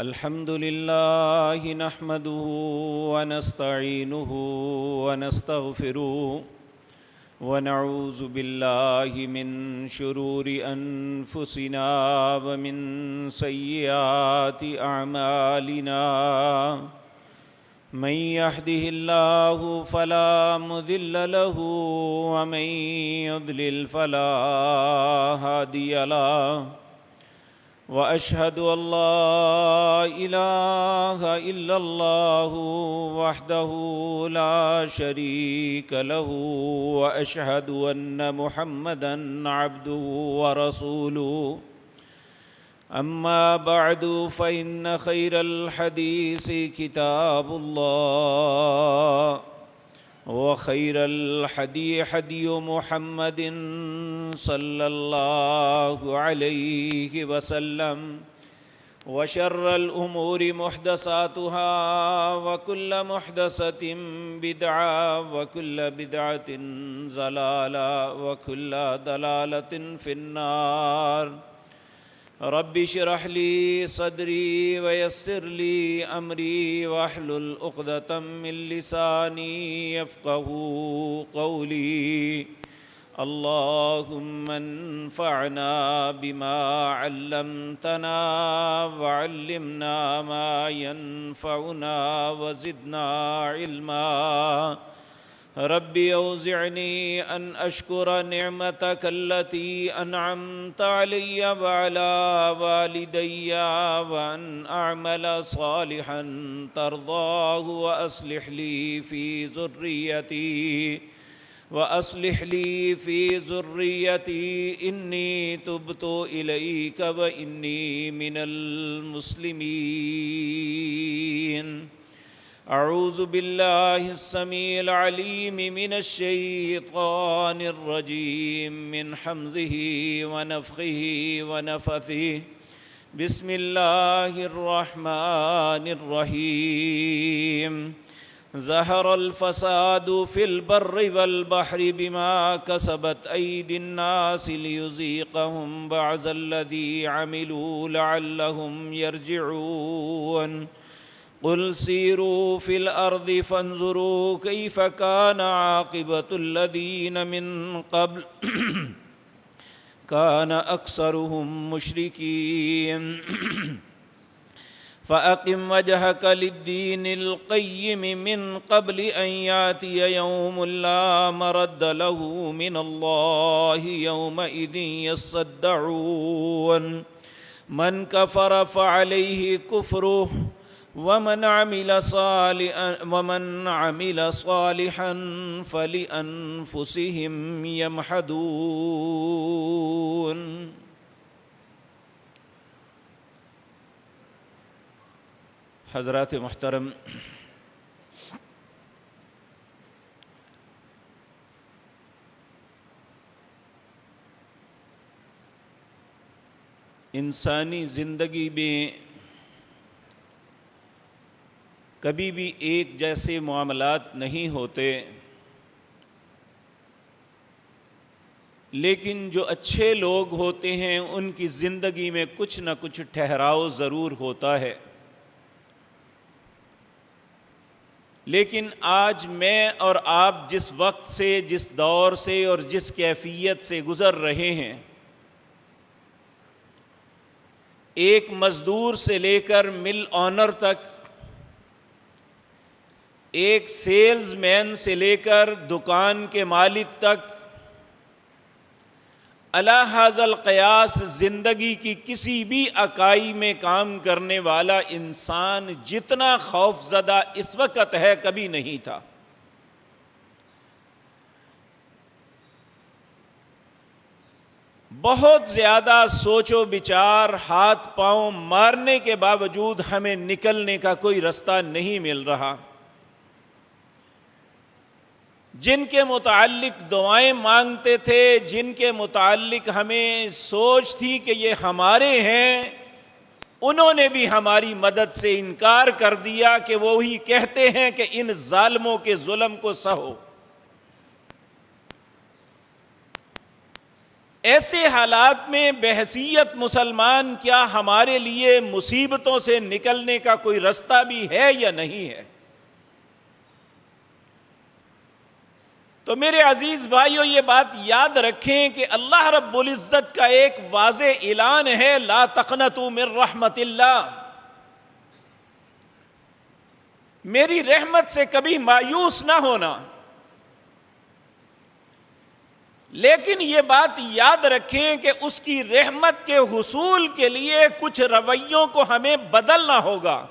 الحمد لله نحمده ونستعينه ونستغفره ونعوذ بالله من شرور أنفسنا ومن سيئات أعمالنا من يهده الله فلا مضل له ومن يضلل فلا هادي له وأشهد أن لا إله إلا الله وحده لا شريك له وأشهد أن محمدًا عبده ورسوله أما بعد فإن خير الحديث كتاب الله وخير الحدي حدي محمد صلى الله عليه وسلم وشر الأمور محدثاتها وكل محدثة بدعة وكل بدعة ضلالة وكل ضلالة في النار رب اشرح لي صدري ويسر لي أمري واحلل عقدة من لساني يفقهوا قولي اللهم انفعنا بما علمتنا وعلمنا ما ينفعنا وزدنا علما رب أوزعني أن أشكر نعمتك التي أنعمت علي وعلى والدي وأن أعمل صالحا ترضاه وأصلح لي في ذريتي إني تبت إليك وإني من المسلمين أعوذ بالله السميع العليم من الشيطان الرجيم من حمزه ونفخه ونفثه بسم الله الرحمن الرحيم ظهر الفساد في البر والبحر بما كسبت أيدي الناس ليذيقهم بعض الذي عملوا لعلهم يرجعون قل سيروا في الأرض فانظروا كيف كان عاقبة الذين من قبل كان أكثرهم مشركين فأقم وجهك للدين القيم من قبل أن يأتي يوم لا مرد له من الله يومئذ يصدعون من كفر فعليه كفره ومن عمل صالحا فلأنفسهم يمحدون حضرات محترم، انسانی زندگی میں کبھی بھی ایک جیسے معاملات نہیں ہوتے، لیکن جو اچھے لوگ ہوتے ہیں ان کی زندگی میں کچھ نہ کچھ ٹھہراؤ ضرور ہوتا ہے۔ لیکن آج میں اور آپ جس وقت سے، جس دور سے اور جس کیفیت سے گزر رہے ہیں، ایک مزدور سے لے کر مل آنر تک، ایک سیلز مین سے لے کر دکان کے مالک تک، علی ھذا القیاس زندگی کی کسی بھی اکائی میں کام کرنے والا انسان جتنا خوف زدہ اس وقت ہے کبھی نہیں تھا۔ بہت زیادہ سوچ و بچار، ہاتھ پاؤں مارنے کے باوجود ہمیں نکلنے کا کوئی رستہ نہیں مل رہا۔ جن کے متعلق دعائیں مانگتے تھے، جن کے متعلق ہمیں سوچ تھی کہ یہ ہمارے ہیں، انہوں نے بھی ہماری مدد سے انکار کر دیا کہ وہی کہتے ہیں کہ ان ظالموں کے ظلم کو سہو۔ ایسے حالات میں بحیثیت مسلمان کیا ہمارے لیے مصیبتوں سے نکلنے کا کوئی رستہ بھی ہے یا نہیں ہے؟ تو میرے عزیز بھائیو، یہ بات یاد رکھیں کہ اللہ رب العزت کا ایک واضح اعلان ہے، لا تقنطوا من رحمت اللہ، میری رحمت سے کبھی مایوس نہ ہونا۔ لیکن یہ بات یاد رکھیں کہ اس کی رحمت کے حصول کے لیے کچھ رویوں کو ہمیں بدلنا ہوگا،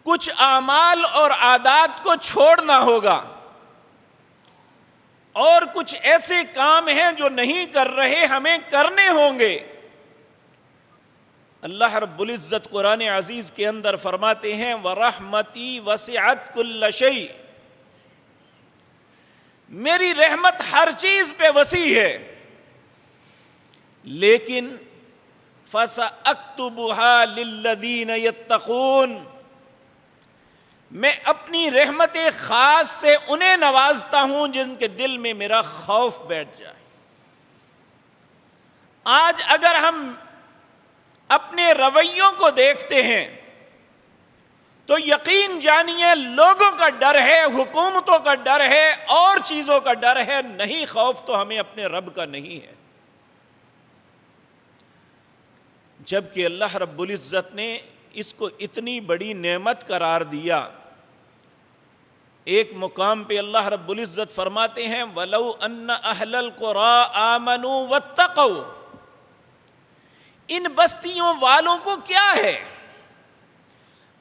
کچھ اعمال اور عادات کو چھوڑنا ہوگا، اور کچھ ایسے کام ہیں جو نہیں کر رہے ہمیں کرنے ہوں گے۔ اللہ رب العزت قرآن عزیز کے اندر فرماتے ہیں وَرَحْمَتِي وَسِعَتْ كُلَّ شَيْءٍ، میری رحمت ہر چیز پہ وسیع ہے، لیکن فَسَأَكْتُبُهَا لِلَّذِينَ يَتَّقُونَ، میں اپنی رحمت خاص سے انہیں نوازتا ہوں جن کے دل میں میرا خوف بیٹھ جائے۔ آج اگر ہم اپنے رویوں کو دیکھتے ہیں تو یقین جانیے لوگوں کا ڈر ہے، حکومتوں کا ڈر ہے، اور چیزوں کا ڈر ہے، نہیں خوف تو ہمیں اپنے رب کا نہیں ہے۔ جبکہ اللہ رب العزت نے اس کو اتنی بڑی نعمت قرار دیا۔ ایک مقام پہ اللہ رب العزت فرماتے ہیں وَلَوْ أَنَّ أَهْلَ الْقُرَىٰ آمَنُوا وَاتَّقَوْا، ان بستیوں والوں کو کیا ہے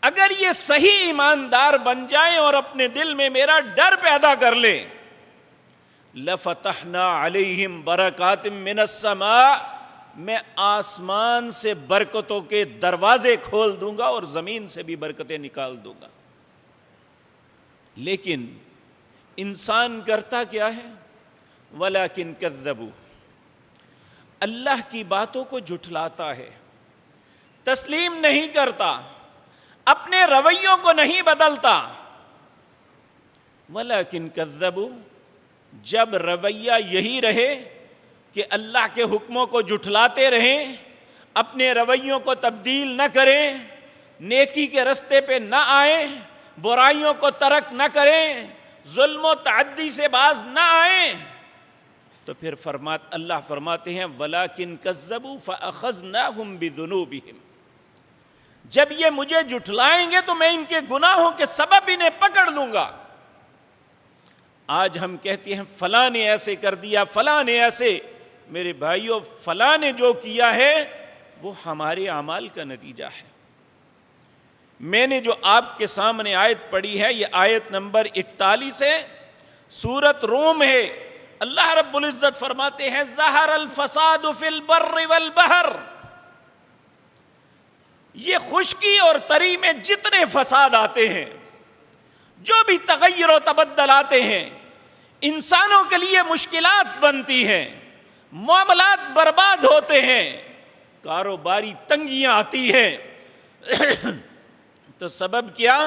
اگر یہ صحیح ایماندار بن جائیں اور اپنے دل میں میرا ڈر پیدا کر لیں، لَفَتَحْنَا عَلَيْهِمْ بَرَكَاتٍ مِّنَ السَّمَاءِ، میں آسمان سے برکتوں کے دروازے کھول دوں گا اور زمین سے بھی برکتیں نکال دوں گا۔ لیکن انسان کرتا کیا ہے؟ وَلَكِنْ كَذَّبُوا، اللہ کی باتوں کو جھٹلاتا ہے، تسلیم نہیں کرتا، اپنے رویوں کو نہیں بدلتا۔ وَلَكِنْ كَذَّبُوا، جب رویہ یہی رہے کہ اللہ کے حکموں کو جھٹلاتے رہیں، اپنے رویوں کو تبدیل نہ کریں، نیکی کے رستے پہ نہ آئیں، برائیوں کو ترک نہ کریں، ظلم و تعدی سے باز نہ آئیں، تو پھر اللہ فرماتے ہیں وَلَكِنْ كَذَّبُوا فَأَخَذْنَاهُمْ بِذُنُوبِهِمْ، جب یہ مجھے جھٹلائیں گے تو میں ان کے گناہوں کے سبب انہیں پکڑ لوں گا۔ آج ہم کہتے ہیں فلاں نے ایسے کر دیا، فلاں نے ایسے، میرے بھائیوں فلاں نے جو کیا ہے وہ ہمارے اعمال کا نتیجہ ہے۔ میں نے جو آپ کے سامنے آیت پڑھی ہے یہ آیت نمبر 41 ہے، سورۃ روم ہے۔ اللہ رب العزت فرماتے ہیں ظہر الفساد فی البر والبحر، یہ خشکی اور تری میں جتنے فساد آتے ہیں، جو بھی تغیر و تبدل آتے ہیں، انسانوں کے لیے مشکلات بنتی ہیں، معاملات برباد ہوتے ہیں، کاروباری تنگیاں آتی ہیں، تو سبب کیا؟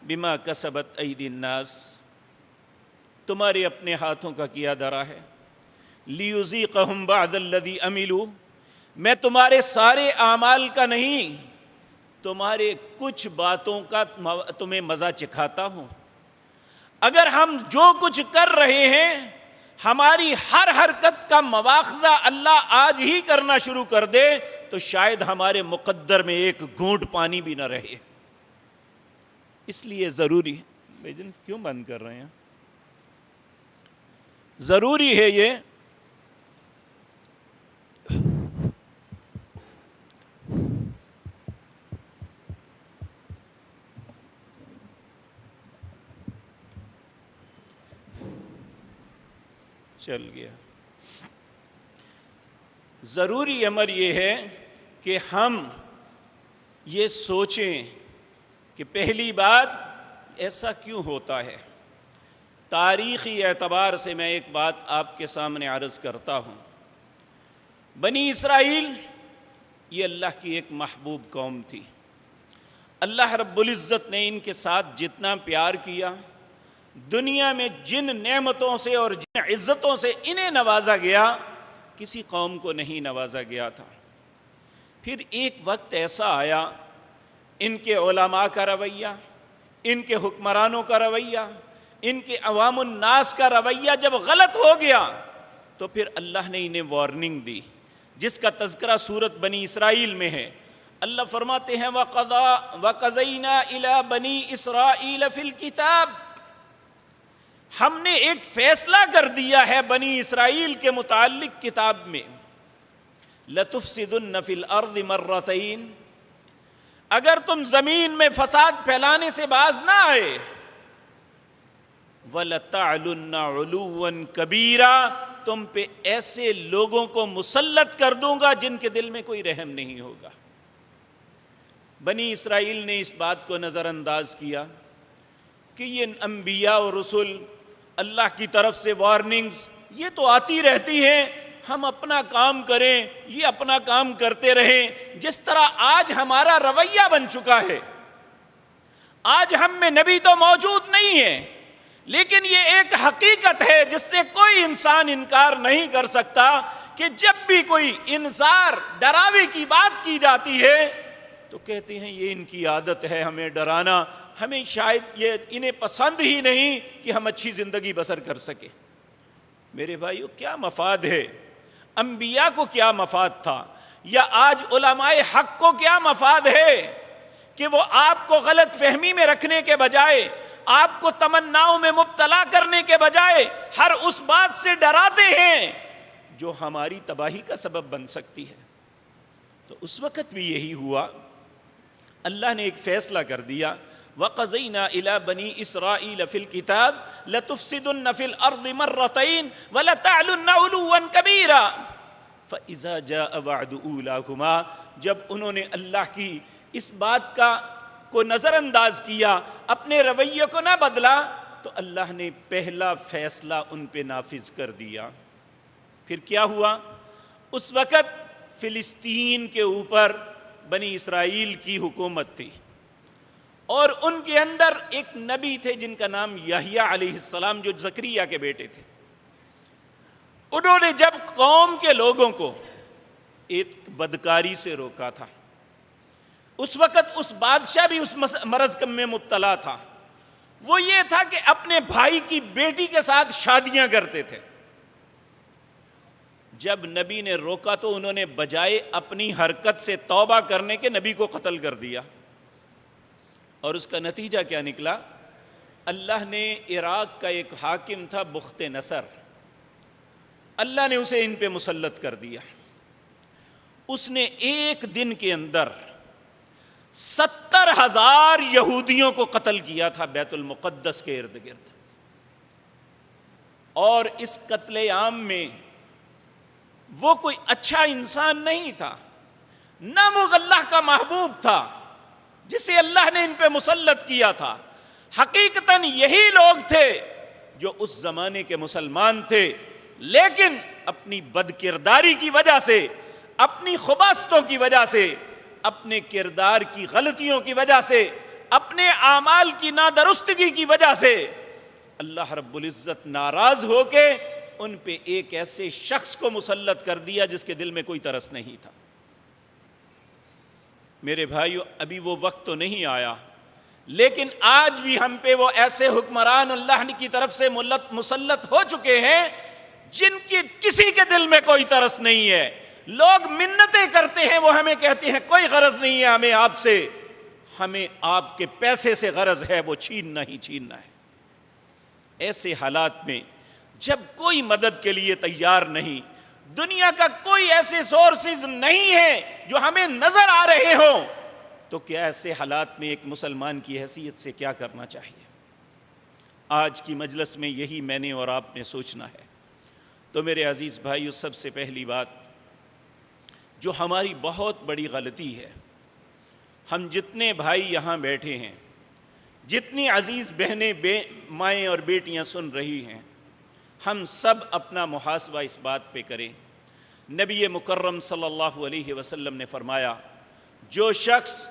بما کسبت ایدی الناس، تمہارے اپنے ہاتھوں کا کیا دھرا ہے۔ لیذیقہم بعض الذی عملوا، میں تمہارے سارے اعمال کا نہیں، تمہارے کچھ باتوں کا تمہیں مزہ چکھاتا ہوں۔ اگر ہم جو کچھ کر رہے ہیں، ہماری ہر حرکت کا مواخذہ اللہ آج ہی کرنا شروع کر دے تو شاید ہمارے مقدر میں ایک گھونٹ پانی بھی نہ رہے۔ اس لیے ضروری ہے، بیجن کیوں بند کر رہے ہیں؟ ضروری ہے یہ چل گیا، ضروری امر یہ ہے کہ ہم یہ سوچیں کہ پہلی بات ایسا کیوں ہوتا ہے۔ تاریخی اعتبار سے میں ایک بات آپ کے سامنے عرض کرتا ہوں۔ بنی اسرائیل یہ اللہ کی ایک محبوب قوم تھی، اللہ رب العزت نے ان کے ساتھ جتنا پیار کیا، دنیا میں جن نعمتوں سے اور جن عزتوں سے انہیں نوازا گیا کسی قوم کو نہیں نوازا گیا تھا۔ پھر ایک وقت ایسا آیا، ان کے علماء کا رویہ، ان کے حکمرانوں کا رویہ، ان کے عوام الناس کا رویہ جب غلط ہو گیا تو پھر اللہ نے انہیں وارننگ دی، جس کا تذکرہ سورۃ بنی اسرائیل میں ہے۔ اللہ فرماتے ہیں وَقَضَيْنَا إِلَىٰ بَنِي إِسْرَائِيلَ فِي الْكِتَابِ، ہم نے ایک فیصلہ کر دیا ہے بنی اسرائیل کے متعلق کتاب میں، لَتُفْسِدُنَّ فِي الْأَرْضِ مَرَّتَيْنِ، اگر تم زمین میں فساد پھیلانے سے باز نہ آئے، وَلَتَعْلُنَّ عُلُوًّا كَبِيرًا، تم پہ ایسے لوگوں کو مسلط کر دوں گا جن کے دل میں کوئی رحم نہیں ہوگا۔ بنی اسرائیل نے اس بات کو نظر انداز کیا کہ یہ انبیاء اور رسول، اللہ کی طرف سے وارننگز یہ تو آتی رہتی ہیں، ہم اپنا کام کریں، یہ اپنا کام کرتے رہیں۔ جس طرح آج ہمارا رویہ بن چکا ہے، آج ہم میں نبی تو موجود نہیں ہے، لیکن یہ ایک حقیقت ہے جس سے کوئی انسان انکار نہیں کر سکتا کہ جب بھی کوئی انذار ڈراوے کی بات کی جاتی ہے تو کہتے ہیں یہ ان کی عادت ہے ہمیں ڈرانا، ہمیں شاید یہ انہیں پسند ہی نہیں کہ ہم اچھی زندگی بسر کر سکیں۔ میرے بھائیو، کیا مفاد ہے؟ انبیاء کو کیا مفاد تھا؟ یا آج علماء حق کو کیا مفاد ہے کہ وہ آپ کو غلط فہمی میں رکھنے کے بجائے، آپ کو تمناؤں میں مبتلا کرنے کے بجائے ہر اس بات سے ڈراتے ہیں جو ہماری تباہی کا سبب بن سکتی ہے؟ تو اس وقت بھی یہی ہوا، اللہ نے ایک فیصلہ کر دیا، وَقَضَيْنَا إِلَىٰ بَنِي إِسْرَائِيلَ فِي الْكِتَابِ لَتُفْسِدُنَّ فِي الْأَرْضِ مَرَّتَيْنِ وَلَتَعْلُنَّ عُلُوًّا كَبِيرًا فَإِذَا جَاءَ وَعْدُ أُولَاكُمَا، جب انہوں نے اللہ کی اس بات کو نظر انداز کیا، اپنے رویے کو نہ بدلا، تو اللہ نے پہلا فیصلہ ان پہ نافذ کر دیا۔ پھر کیا ہوا؟ اس وقت فلسطین کے اوپر بنی اسرائیل کی حکومت تھی، اور ان کے اندر ایک نبی تھے جن کا نام یحییٰ علیہ السلام، جو زکریا کے بیٹے تھے۔ انہوں نے جب قوم کے لوگوں کو ایک بدکاری سے روکا تھا، اس وقت اس بادشاہ بھی اس مرض میں مبتلا تھا، وہ یہ تھا کہ اپنے بھائی کی بیٹی کے ساتھ شادیاں کرتے تھے۔ جب نبی نے روکا تو انہوں نے بجائے اپنی حرکت سے توبہ کرنے کے نبی کو قتل کر دیا، اور اس کا نتیجہ کیا نکلا؟ اللہ نے عراق کا ایک حاکم تھا بخت نصر، اللہ نے اسے ان پہ مسلط کر دیا۔ اس نے ایک دن کے اندر 70,000 یہودیوں کو قتل کیا تھا بیت المقدس کے ارد گرد، اور اس قتل عام میں وہ کوئی اچھا انسان نہیں تھا، نہ وہ اللہ کا محبوب تھا جسے اللہ نے ان پہ مسلط کیا تھا۔ حقیقتاً یہی لوگ تھے جو اس زمانے کے مسلمان تھے، لیکن اپنی بدکرداری کی وجہ سے، اپنی خباثتوں کی وجہ سے، اپنے کردار کی غلطیوں کی وجہ سے، اپنے اعمال کی نادرستگی کی وجہ سے اللہ رب العزت ناراض ہو کے ان پہ ایک ایسے شخص کو مسلط کر دیا جس کے دل میں کوئی ترس نہیں تھا۔ میرے بھائیو، ابھی وہ وقت تو نہیں آیا، لیکن آج بھی ہم پہ وہ ایسے حکمران اللہ کی طرف سے مسلط ہو چکے ہیں جن کی کسی کے دل میں کوئی ترس نہیں ہے۔ لوگ منتیں کرتے ہیں، وہ ہمیں کہتے ہیں کوئی غرض نہیں ہے ہمیں آپ سے، ہمیں آپ کے پیسے سے غرض ہے، وہ چھیننا ہی چھیننا ہے۔ ایسے حالات میں جب کوئی مدد کے لیے تیار نہیں، دنیا کا کوئی ایسے سورسز نہیں ہے جو ہمیں نظر آ رہے ہوں، تو کیا ایسے حالات میں ایک مسلمان کی حیثیت سے کیا کرنا چاہیے؟ آج کی مجلس میں یہی میں نے اور آپ نے سوچنا ہے۔ تو میرے عزیز بھائیو، سب سے پہلی بات جو ہماری بہت بڑی غلطی ہے، ہم جتنے بھائی یہاں بیٹھے ہیں، جتنی عزیز بہنیں مائیں اور بیٹیاں سن رہی ہیں، ہم سب اپنا محاسبہ اس بات پہ کریں۔ نبی مکرم صلی اللہ علیہ وسلم نے فرمایا، جو شخص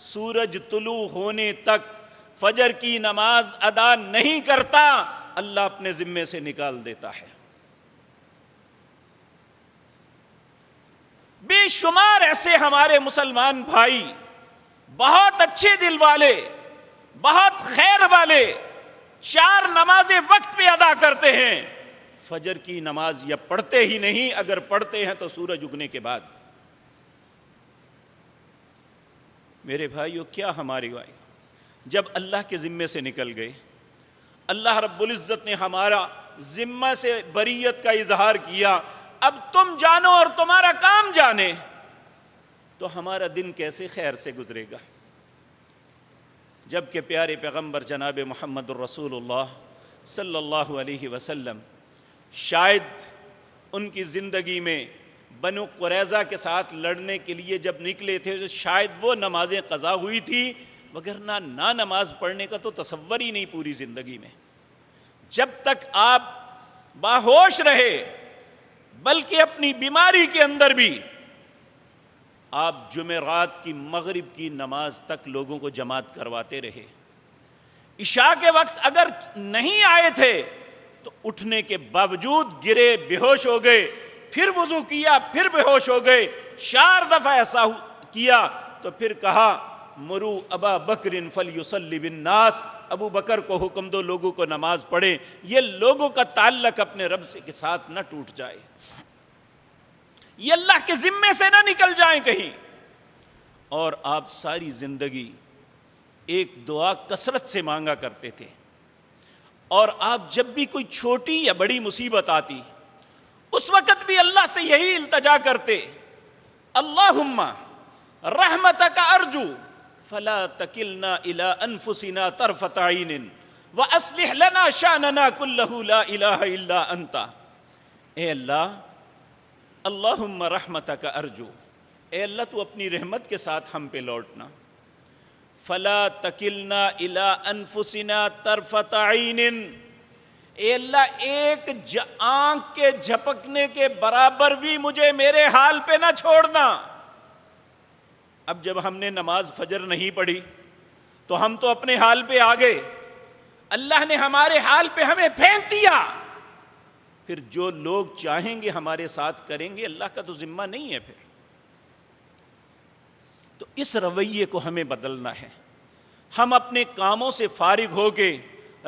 سورج طلوع ہونے تک فجر کی نماز ادا نہیں کرتا، اللہ اپنے ذمے سے نکال دیتا ہے۔ بے شمار ایسے ہمارے مسلمان بھائی بہت اچھے دل والے، بہت خیر والے، 4 نمازیں وقت پہ ادا کرتے ہیں، فجر کی نماز یا پڑھتے ہی نہیں، اگر پڑھتے ہیں تو سورج اگنے کے بعد۔ میرے بھائیو، کیا ہماری بھائی جب اللہ کے ذمے سے نکل گئے، اللہ رب العزت نے ہمارا ذمہ سے بریت کا اظہار کیا، اب تم جانو اور تمہارا کام جانے، تو ہمارا دن کیسے خیر سے گزرے گا؟ جبکہ پیارے پیغمبر جناب محمد الرسول اللہ صلی اللہ علیہ وسلم شاید ان کی زندگی میں بنو قریظہ کے ساتھ لڑنے کے لیے جب نکلے تھے تو شاید وہ نمازیں قضا ہوئی تھی، وگرنہ نہ نماز پڑھنے کا تو تصور ہی نہیں پوری زندگی میں۔ جب تک آپ باہوش رہے، بلکہ اپنی بیماری کے اندر بھی آپ جمعرات کی مغرب کی نماز تک لوگوں کو جماعت کرواتے رہے۔ عشاء کے وقت اگر نہیں آئے تھے تو اٹھنے کے باوجود گرے، بے ہوش ہو گئے، پھر وضو کیا، پھر بے ہوش ہو گئے، 4 دفعہ ایسا کیا تو پھر کہا مرو ابا بکر فلیصلی بالناس، ابو بکر کو حکم دو لوگوں کو نماز پڑھے، یہ لوگوں کا تعلق اپنے رب سے کے ساتھ نہ ٹوٹ جائے، یہ اللہ کے ذمے سے نہ نکل جائیں کہیں۔ اور آپ ساری زندگی ایک دعا کثرت سے مانگا کرتے تھے، اور آپ جب بھی کوئی چھوٹی یا بڑی مصیبت آتی اس وقت بھی اللہ سے یہی التجا کرتے، اللہم رحمتک ارجو فلا تکلنا الی انفسنا طرفۃ عین واصلح لنا شاننا کلہ لا الہ الا انت۔ اے اللہ، اللہم رحمتک ارجو، اے اللہ تو اپنی رحمت کے ساتھ ہم پہ لوٹنا، فلا تکلنا الی انفسنا طرفۃ عین، اے اللہ ایک آنکھ کے جھپکنے کے برابر بھی مجھے میرے حال پہ نہ چھوڑنا۔ اب جب ہم نے نماز فجر نہیں پڑھی تو ہم تو اپنے حال پہ آ گئے، اللہ نے ہمارے حال پہ ہمیں پھینک دیا، پھر جو لوگ چاہیں گے ہمارے ساتھ کریں گے، اللہ کا تو ذمہ نہیں ہے پھر۔ تو اس رویے کو ہمیں بدلنا ہے۔ ہم اپنے کاموں سے فارغ ہو کے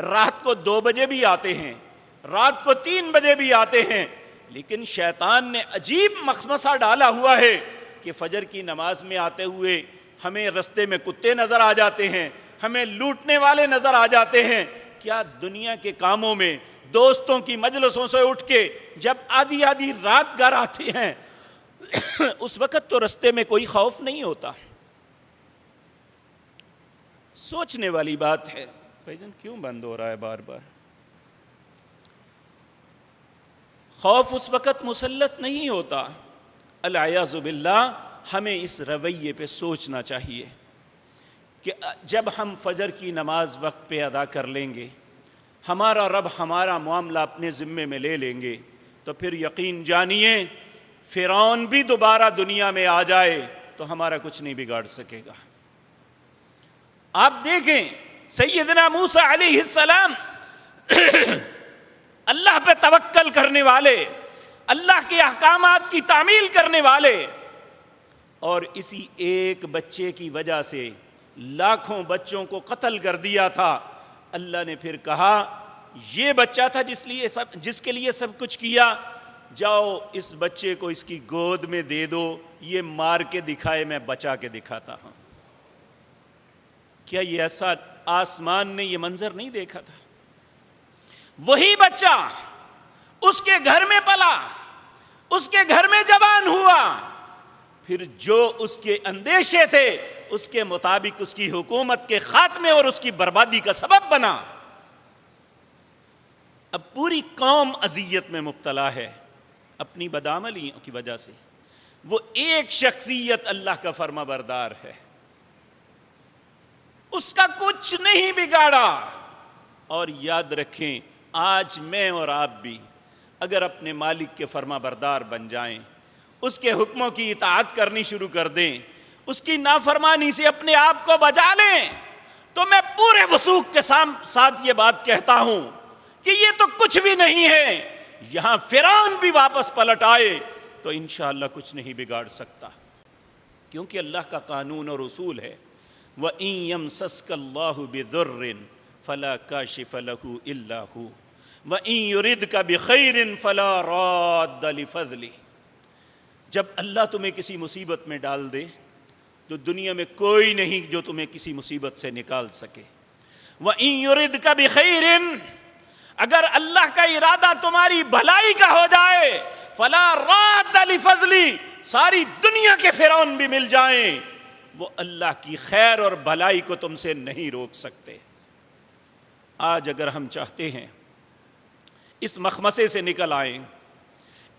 رات کو 2 بجے بھی آتے ہیں، رات کو 3 بجے بھی آتے ہیں، لیکن شیطان نے عجیب مخمصہ ڈالا ہوا ہے کہ فجر کی نماز میں آتے ہوئے ہمیں رستے میں کتے نظر آ جاتے ہیں، ہمیں لوٹنے والے نظر آ جاتے ہیں۔ کیا دنیا کے کاموں میں دوستوں کی مجلسوں سے اٹھ کے جب آدھی رات گھر آتے ہیں اس وقت تو رستے میں کوئی خوف نہیں ہوتا؟ سوچنے والی بات ہے۔ بھائی جان کیوں بند ہو رہا ہے بار بار؟ خوف اس وقت مسلط نہیں ہوتا۔ العیاذ باللہ، ہمیں اس رویے پہ سوچنا چاہیے کہ جب ہم فجر کی نماز وقت پہ ادا کر لیں گے، ہمارا رب ہمارا معاملہ اپنے ذمے میں لے لیں گے، تو پھر یقین جانیے فرعون بھی دوبارہ دنیا میں آ جائے تو ہمارا کچھ نہیں بگاڑ سکے گا۔ آپ دیکھیں سیدنا موسیٰ علیہ السلام اللہ پہ توکل کرنے والے، اللہ کے احکامات کی تعمیل کرنے والے، اور اسی ایک بچے کی وجہ سے لاکھوں بچوں کو قتل کر دیا تھا۔ اللہ نے پھر کہا یہ بچہ تھا جس کے لیے سب کچھ کیا، جاؤ اس بچے کو اس کی گود میں دے دو، یہ مار کے دکھائے میں بچا کے دکھاتا ہوں۔ کیا یہ ایسا آسمان نے یہ منظر نہیں دیکھا تھا؟ وہی بچہ اس کے گھر میں پلا، اس کے گھر میں جوان ہوا، پھر جو اس کے اندیشے تھے اس کے مطابق اس کی حکومت کے خاتمے اور اس کی بربادی کا سبب بنا۔ اب پوری قوم اذیت میں مبتلا ہے اپنی بدعملیوں کی وجہ سے، وہ ایک شخصیت اللہ کا فرما بردار ہے، اس کا کچھ نہیں بگاڑا۔ اور یاد رکھیں آج میں اور آپ بھی اگر اپنے مالک کے فرما بردار بن جائیں، اس کے حکموں کی اطاعت کرنی شروع کر دیں، اس کی نافرمانی سے اپنے آپ کو بچا لیں، تو میں پورے وثوق کے ساتھ یہ بات کہتا ہوں کہ یہ تو کچھ بھی نہیں ہے. یہاں فرعون بھی واپس پلٹ آئے تو انشاءاللہ کچھ نہیں بگاڑ سکتا، کیونکہ اللہ کا قانون اور اصول ہے وَإِن يَمْسَسْكَ اللَّهُ بِضُرٍّ فَلَا كَاشِفَ لَهُ إِلَّا هُوَ وَإِن يُرِدْكَ بِخَيْرٍ فَلَا رَادَّ لِفَضْلِهِ. جب اللہ تمہیں کسی مصیبت میں ڈال دے تو دنیا میں کوئی نہیں جو تمہیں کسی مصیبت سے نکال سکے. وَإِن يُرِدْكَ بِخَيْرٍ، اگر اللہ کا ارادہ تمہاری بھلائی کا ہو جائے، فَلَا رَادَّ لِفَضْلِهِ، ساری دنیا کے فرعون بھی مل جائیں، وہ اللہ کی خیر اور بھلائی کو تم سے نہیں روک سکتے. آج اگر ہم چاہتے ہیں اس مخمصے سے نکل آئیں،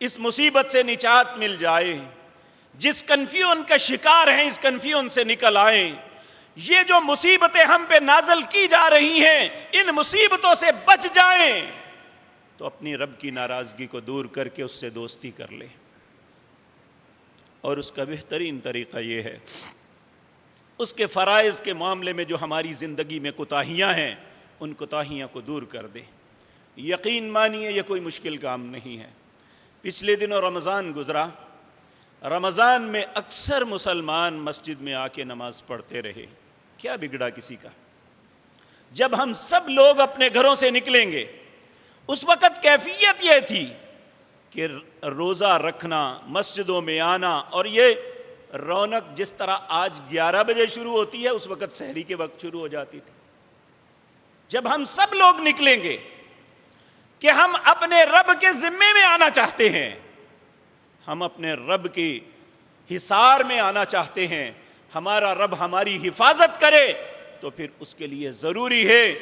اس مصیبت سے نجات مل جائے، جس کنفیون کا شکار ہیں اس کنفیون سے نکل آئیں، یہ جو مصیبتیں ہم پہ نازل کی جا رہی ہیں ان مصیبتوں سے بچ جائیں، تو اپنی رب کی ناراضگی کو دور کر کے اس سے دوستی کر لیں. اور اس کا بہترین طریقہ یہ ہے اس کے فرائض کے معاملے میں جو ہماری زندگی میں کوتاہیاں ہیں ان کوتاہیاں کو دور کر دیں. یقین مانیے یہ کوئی مشکل کام نہیں ہے. پچھلے دنوں رمضان گزرا، رمضان میں اکثر مسلمان مسجد میں آ کے نماز پڑھتے رہے. کیا بگڑا کسی کا؟ جب ہم سب لوگ اپنے گھروں سے نکلیں گے اس وقت کیفیت یہ تھی کہ روزہ رکھنا، مسجدوں میں آنا، اور یہ رونق جس طرح آج 11 بجے شروع ہوتی ہے اس وقت سحری کے وقت شروع ہو جاتی تھی. جب ہم سب لوگ نکلیں گے کہ ہم اپنے رب کے ذمے میں آنا چاہتے ہیں، ہم اپنے رب کی حصار میں آنا چاہتے ہیں، ہمارا رب ہماری حفاظت کرے، تو پھر اس کے لیے ضروری ہے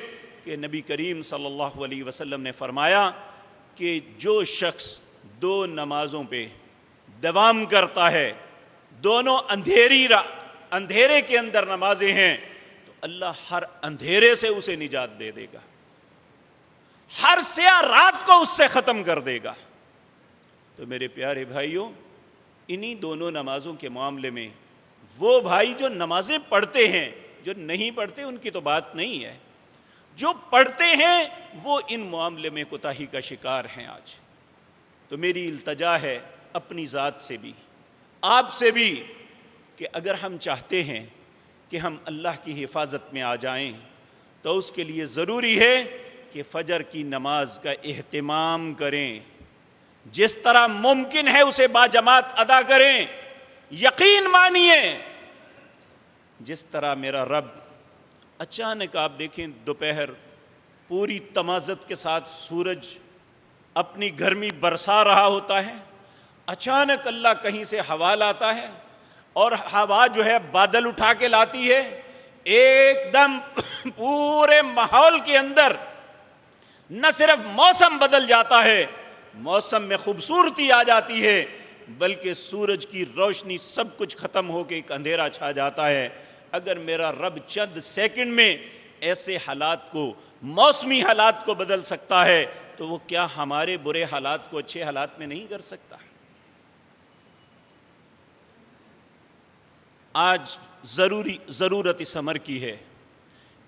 کہ نبی کریم صلی اللہ علیہ وسلم نے فرمایا کہ جو شخص 2 نمازوں پہ دوام کرتا ہے، دونوں اندھیرے کے اندر نمازیں ہیں، تو اللہ ہر اندھیرے سے اسے نجات دے دے گا، ہر سیاہ رات کو اس سے ختم کر دے گا. تو میرے پیارے بھائیوں، انہی دونوں نمازوں کے معاملے میں وہ بھائی جو نمازیں پڑھتے ہیں، جو نہیں پڑھتے ان کی تو بات نہیں ہے، جو پڑھتے ہیں وہ ان معاملے میں کوتاہی کا شکار ہیں آج. تو میری التجا ہے اپنی ذات سے بھی، آپ سے بھی، کہ اگر ہم چاہتے ہیں کہ ہم اللہ کی حفاظت میں آ جائیں تو اس کے لیے ضروری ہے کہ فجر کی نماز کا اہتمام کریں، جس طرح ممکن ہے اسے باجماعت ادا کریں. یقین مانیے جس طرح میرا رب اچانک آپ دیکھیں دوپہر پوری تمازت کے ساتھ سورج اپنی گرمی برسا رہا ہوتا ہے، اچانک اللہ کہیں سے ہوا لاتا ہے اور ہوا جو ہے بادل اٹھا کے لاتی ہے، ایک دم پورے ماحول کے اندر نہ صرف موسم بدل جاتا ہے، موسم میں خوبصورتی آ جاتی ہے، بلکہ سورج کی روشنی سب کچھ ختم ہو کے ایک اندھیرا چھا جاتا ہے. اگر میرا رب چند سیکنڈ میں ایسے حالات کو، موسمی حالات کو بدل سکتا ہے تو وہ کیا ہمارے برے حالات کو اچھے حالات میں نہیں کر سکتا؟ آج ضرورت اس امر کی ہے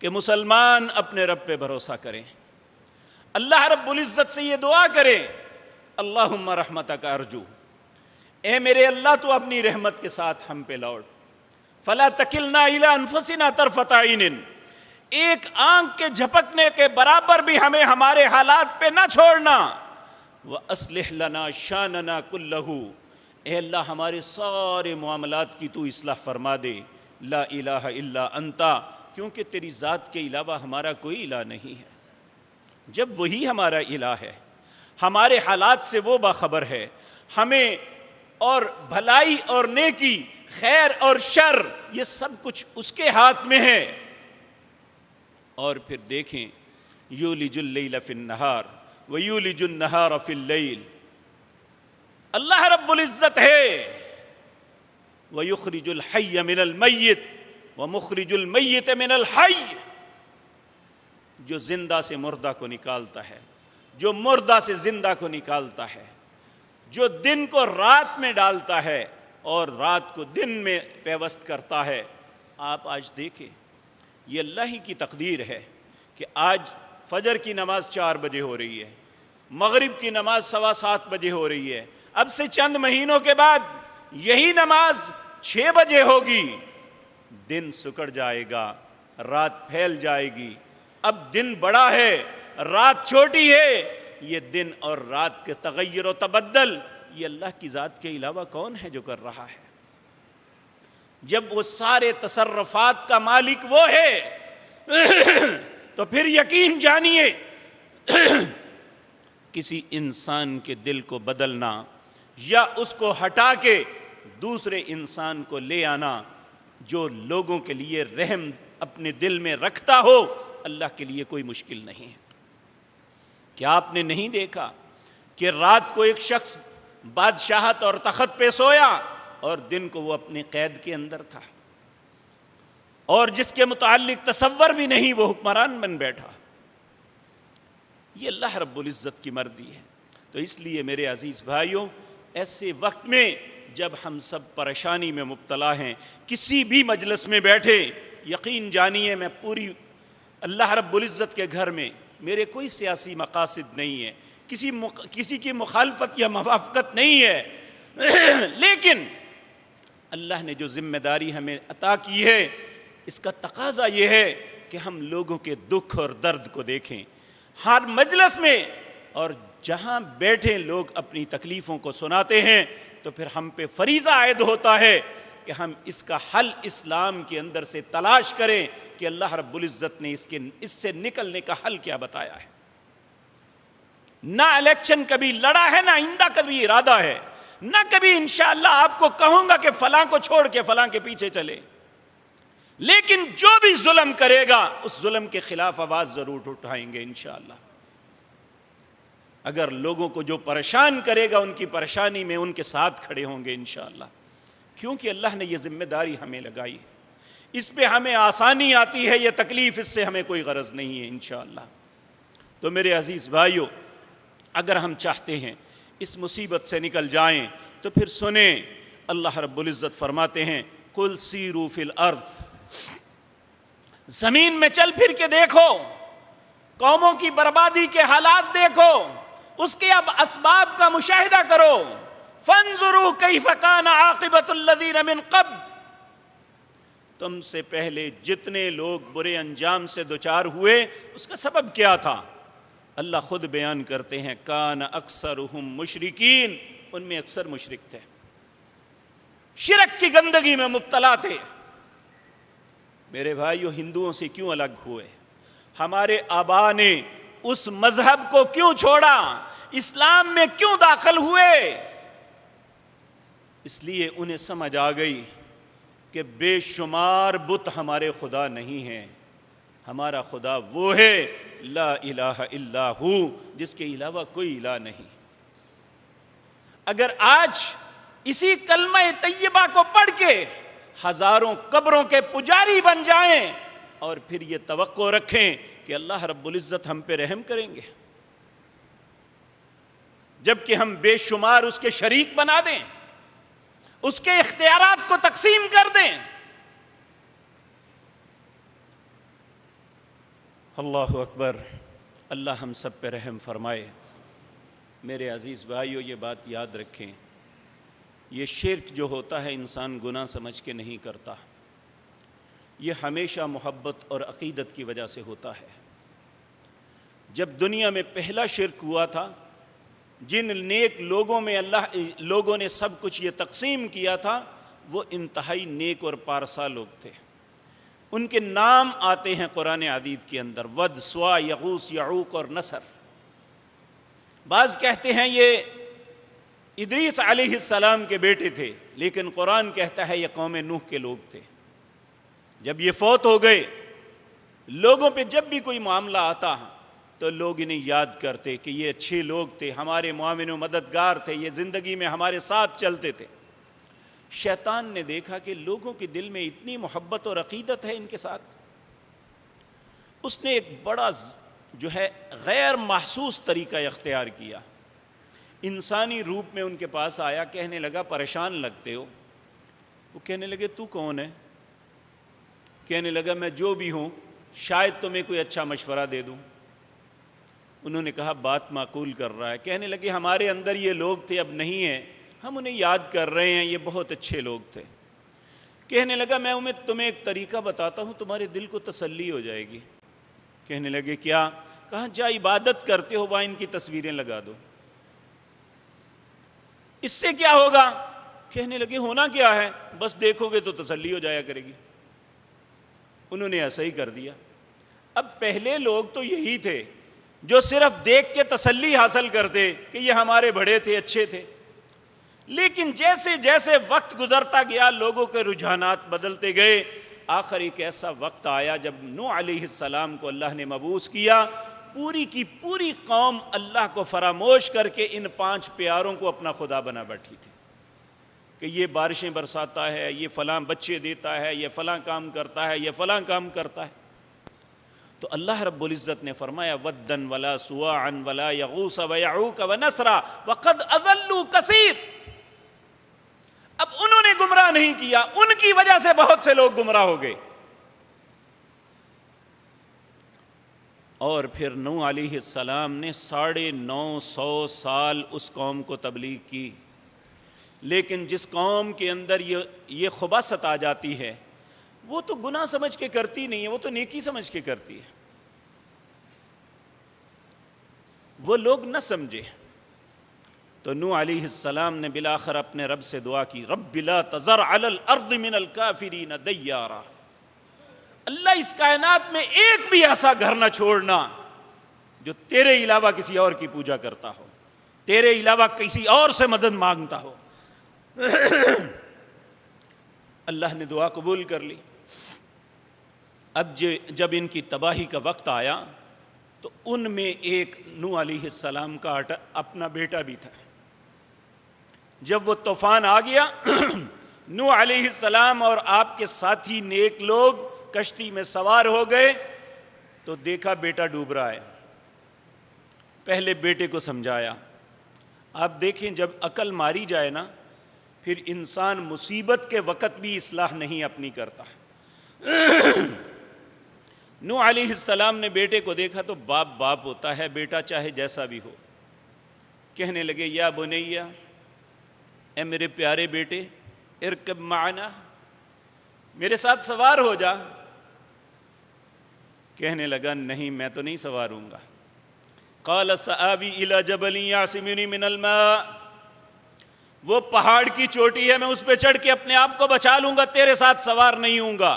کہ مسلمان اپنے رب پہ بھروسہ کریں، اللہ رب العزت سے یہ دعا کریں، اللہم رحمتک ارجو، اے میرے اللہ تو اپنی رحمت کے ساتھ ہم پہ لوٹ، فلا تکلنا الی انفسنا طرفۃ عین، ایک آنکھ کے جھپکنے کے برابر بھی ہمیں ہمارے حالات پہ نہ چھوڑنا، وَأَصْلِحْ لَنَا شَانَنَا كُلَّهُ، اے اللہ ہمارے سارے معاملات کی تو اصلاح فرما دے، لا الہ الا انتا، کیونکہ تیری ذات کے علاوہ ہمارا کوئی الہ نہیں ہے. جب وہی ہمارا الہ ہے، ہمارے حالات سے وہ باخبر ہے، ہمیں اور بھلائی اور نیکی، خیر اور شر، یہ سب کچھ اس کے ہاتھ میں ہے. اور پھر دیکھیں یولج اللیل فی النہار ویولج النہار فی اللیل، اللہ رب العزت ہے ویخرج الحی من المیت ومخرج المیت من الحی، جو زندہ سے مردہ کو نکالتا ہے، جو مردہ سے زندہ کو نکالتا ہے، جو دن کو رات میں ڈالتا ہے اور رات کو دن میں پیوست کرتا ہے. آپ آج دیکھیں یہ اللہ ہی کی تقدیر ہے کہ آج فجر کی نماز 4 بجے ہو رہی ہے، مغرب کی نماز 7:15 بجے ہو رہی ہے، اب سے چند مہینوں کے بعد یہی نماز 6 بجے ہوگی، دن سکڑ جائے گا، رات پھیل جائے گی۔ اب دن بڑا ہے، رات چھوٹی ہے، یہ دن اور رات کے تغیر و تبدل یہ اللہ کی ذات کے علاوہ کون ہے جو کر رہا ہے؟ جب وہ سارے تصرفات کا مالک وہ ہے تو پھر یقین جانیے کسی انسان کے دل کو بدلنا یا اس کو ہٹا کے دوسرے انسان کو لے آنا، جو لوگوں کے لیے رحم اپنے دل میں رکھتا ہو، اللہ کے لیے کوئی مشکل نہیں ہے۔ کیا آپ نے نہیں دیکھا کہ رات کو ایک شخص بادشاہت اور تخت پہ سویا اور دن کو وہ اپنی قید کے اندر تھا، اور جس کے متعلق تصور بھی نہیں وہ حکمران بن بیٹھا؟ یہ اللہ رب العزت کی مرضی ہے۔ تو اس لیے میرے عزیز بھائیوں، ایسے وقت میں جب ہم سب پریشانی میں مبتلا ہیں، کسی بھی مجلس میں بیٹھے، یقین جانیے میں پوری اللہ رب العزت کے گھر میں میرے کوئی سیاسی مقاصد نہیں ہے، کسی کی مخالفت یا موافقت نہیں ہے، لیکن اللہ نے جو ذمہ داری ہمیں عطا کی ہے اس کا تقاضا یہ ہے کہ ہم لوگوں کے دکھ اور درد کو دیکھیں ہر مجلس میں، اور جہاں بیٹھے لوگ اپنی تکلیفوں کو سناتے ہیں تو پھر ہم پہ فریضہ عائد ہوتا ہے کہ ہم اس کا حل اسلام کے اندر سے تلاش کریں کہ اللہ رب العزت نے اس سے نکلنے کا حل کیا بتایا ہے۔ نہ الیکشن کبھی لڑا ہے، نہ آئندہ کبھی ارادہ ہے، نہ کبھی انشاءاللہ آپ کو کہوں گا کہ فلاں کو چھوڑ کے فلاں کے پیچھے چلے، لیکن جو بھی ظلم کرے گا اس ظلم کے خلاف آواز ضرور اٹھائیں گے انشاءاللہ۔ اگر لوگوں کو جو پریشان کرے گا ان کی پریشانی میں ان کے ساتھ کھڑے ہوں گے انشاءاللہ، کیونکہ اللہ نے یہ ذمہ داری ہمیں لگائی ہے، اس پہ ہمیں آسانی آتی ہے، یہ تکلیف اس سے ہمیں کوئی غرض نہیں ہے انشاءاللہ۔ تو میرے عزیز بھائیو، اگر ہم چاہتے ہیں اس مصیبت سے نکل جائیں تو پھر سنیں، اللہ رب العزت فرماتے ہیں قُلْ سِیرُوا فِی الْأَرْضِ، زمین میں چل پھر کے دیکھو، قوموں کی بربادی کے حالات دیکھو، اس کے اب اسباب کا مشاہدہ کرو، فَانظُرُوا كَيْفَ كَانَ عَاقِبَةُ الَّذِينَ مِن قَبْلُ، تم سے پہلے جتنے لوگ برے انجام سے دوچار ہوئے اس کا سبب کیا تھا؟ اللہ خود بیان کرتے ہیں کان اکثرہم مشرکین، ان میں اکثر مشرک تھے، شرک کی گندگی میں مبتلا تھے۔ میرے بھائیو، ہندوؤں سے کیوں الگ ہوئے؟ ہمارے آبا نے اس مذہب کو کیوں چھوڑا؟ اسلام میں کیوں داخل ہوئے؟ اس لیے انہیں سمجھ آ گئی کہ بے شمار بت ہمارے خدا نہیں ہیں، ہمارا خدا وہ ہے لا الہ الا ہو، جس کے علاوہ کوئی الہ نہیں۔ اگر آج اسی کلمہ طیبہ کو پڑھ کے ہزاروں قبروں کے پجاری بن جائیں اور پھر یہ توقع رکھیں کہ اللہ رب العزت ہم پہ رحم کریں گے، جبکہ ہم بے شمار اس کے شریک بنا دیں، اس کے اختیارات کو تقسیم کر دیں، اللہ اکبر، اللہ ہم سب پہ رحم فرمائے۔ میرے عزیز بھائیو، یہ بات یاد رکھیں، یہ شرک جو ہوتا ہے انسان گناہ سمجھ کے نہیں کرتا، یہ ہمیشہ محبت اور عقیدت کی وجہ سے ہوتا ہے۔ جب دنیا میں پہلا شرک ہوا تھا، جن نیک لوگوں میں لوگوں نے سب کچھ یہ تقسیم کیا تھا، وہ انتہائی نیک اور پارسا لوگ تھے۔ ان کے نام آتے ہیں قرآن عدید کے اندر، ود، سوا، یغوث، یعوق اور نصر۔ بعض کہتے ہیں یہ ادریس علیہ السلام کے بیٹے تھے، لیکن قرآن کہتا ہے یہ قوم نوح کے لوگ تھے۔ جب یہ فوت ہو گئے، لوگوں پہ جب بھی کوئی معاملہ آتا تو لوگ انہیں یاد کرتے کہ یہ اچھے لوگ تھے، ہمارے معاون و مددگار تھے، یہ زندگی میں ہمارے ساتھ چلتے تھے۔ شیطان نے دیکھا کہ لوگوں کے دل میں اتنی محبت اور عقیدت ہے ان کے ساتھ، اس نے ایک بڑا جو ہے غیر محسوس طریقہ اختیار کیا، انسانی روپ میں ان کے پاس آیا، کہنے لگا پریشان لگتے ہو۔ وہ کہنے لگے تو کون ہے؟ کہنے لگا میں جو بھی ہوں شاید تمہیں کوئی اچھا مشورہ دے دوں۔ انہوں نے کہا بات معقول کر رہا ہے۔ کہنے لگے ہمارے اندر یہ لوگ تھے، اب نہیں ہیں، ہم انہیں یاد کر رہے ہیں، یہ بہت اچھے لوگ تھے۔ کہنے لگا میں تمہیں ایک طریقہ بتاتا ہوں، تمہارے دل کو تسلی ہو جائے گی۔ کہنے لگے کیا؟ کہا جا عبادت کرتے ہو وہاں ان کی تصویریں لگا دو، اس سے کیا ہوگا؟ کہنے لگے ہونا کیا ہے، بس دیکھو گے تو تسلی ہو جایا کرے گی۔ انہوں نے ایسا ہی کر دیا۔ اب پہلے لوگ تو یہی تھے جو صرف دیکھ کے تسلی حاصل کرتے کہ یہ ہمارے بڑے تھے، اچھے تھے، لیکن جیسے جیسے وقت گزرتا گیا لوگوں کے رجحانات بدلتے گئے۔ آخر ایک ایسا وقت آیا جب نوح علیہ السلام کو اللہ نے مبعوث کیا، پوری کی پوری قوم اللہ کو فراموش کر کے ان 5 پیاروں کو اپنا خدا بنا بیٹھی تھی کہ یہ بارشیں برساتا ہے، یہ فلاں بچے دیتا ہے، یہ فلاں کام کرتا ہے، یہ فلاں کام کرتا ہے۔ تو اللہ رب العزت نے فرمایا وَدًّا وَلَا سُوَاعًا وَلَا يَغُوثَ وَيَعُوقَ وَنَسْرًا وَقَدْ أَضَلُّوا كَثِيرًا۔ اب انہوں نے گمراہ نہیں کیا، ان کی وجہ سے بہت سے لوگ گمراہ ہو گئے۔ اور پھر نوح علیہ السلام نے 950 سال اس قوم کو تبلیغ کی، لیکن جس قوم کے اندر یہ خباثت آ جاتی ہے وہ تو گناہ سمجھ کے کرتی نہیں ہے، وہ تو نیکی سمجھ کے کرتی ہے۔ وہ لوگ نہ سمجھے تو نوح علیہ السلام نے بالآخر اپنے رب سے دعا کی رب لا تذر علی الارض من الکافرین دیارا، اللہ اس کائنات میں ایک بھی ایسا گھر نہ چھوڑنا جو تیرے علاوہ کسی اور کی پوجا کرتا ہو، تیرے علاوہ کسی اور سے مدد مانگتا ہو۔ اللہ نے دعا قبول کر لی۔ اب جب ان کی تباہی کا وقت آیا تو ان میں ایک نوح علیہ السلام کا اپنا بیٹا بھی تھا۔ جب وہ طوفان آ گیا نوح علیہ السلام اور آپ کے ساتھی نیک لوگ کشتی میں سوار ہو گئے تو دیکھا بیٹا ڈوب رہا ہے۔ پہلے بیٹے کو سمجھایا۔ آپ دیکھیں جب عقل ماری جائے نا پھر انسان مصیبت کے وقت بھی اصلاح نہیں اپنی کرتا۔ نوح علیہ السلام نے بیٹے کو دیکھا تو باپ باپ ہوتا ہے، بیٹا چاہے جیسا بھی ہو۔ کہنے لگے یا بنیہ، اے میرے پیارے بیٹے، ارکب معنا، میرے ساتھ سوار ہو جا۔ کہنے لگا نہیں میں تو نہیں سوار ہوں گا۔ قال سآوی الی جبل یعصمنی من الماء، وہ پہاڑ کی چوٹی ہے میں اس پہ چڑھ کے اپنے آپ کو بچا لوں گا، تیرے ساتھ سوار نہیں ہوں گا۔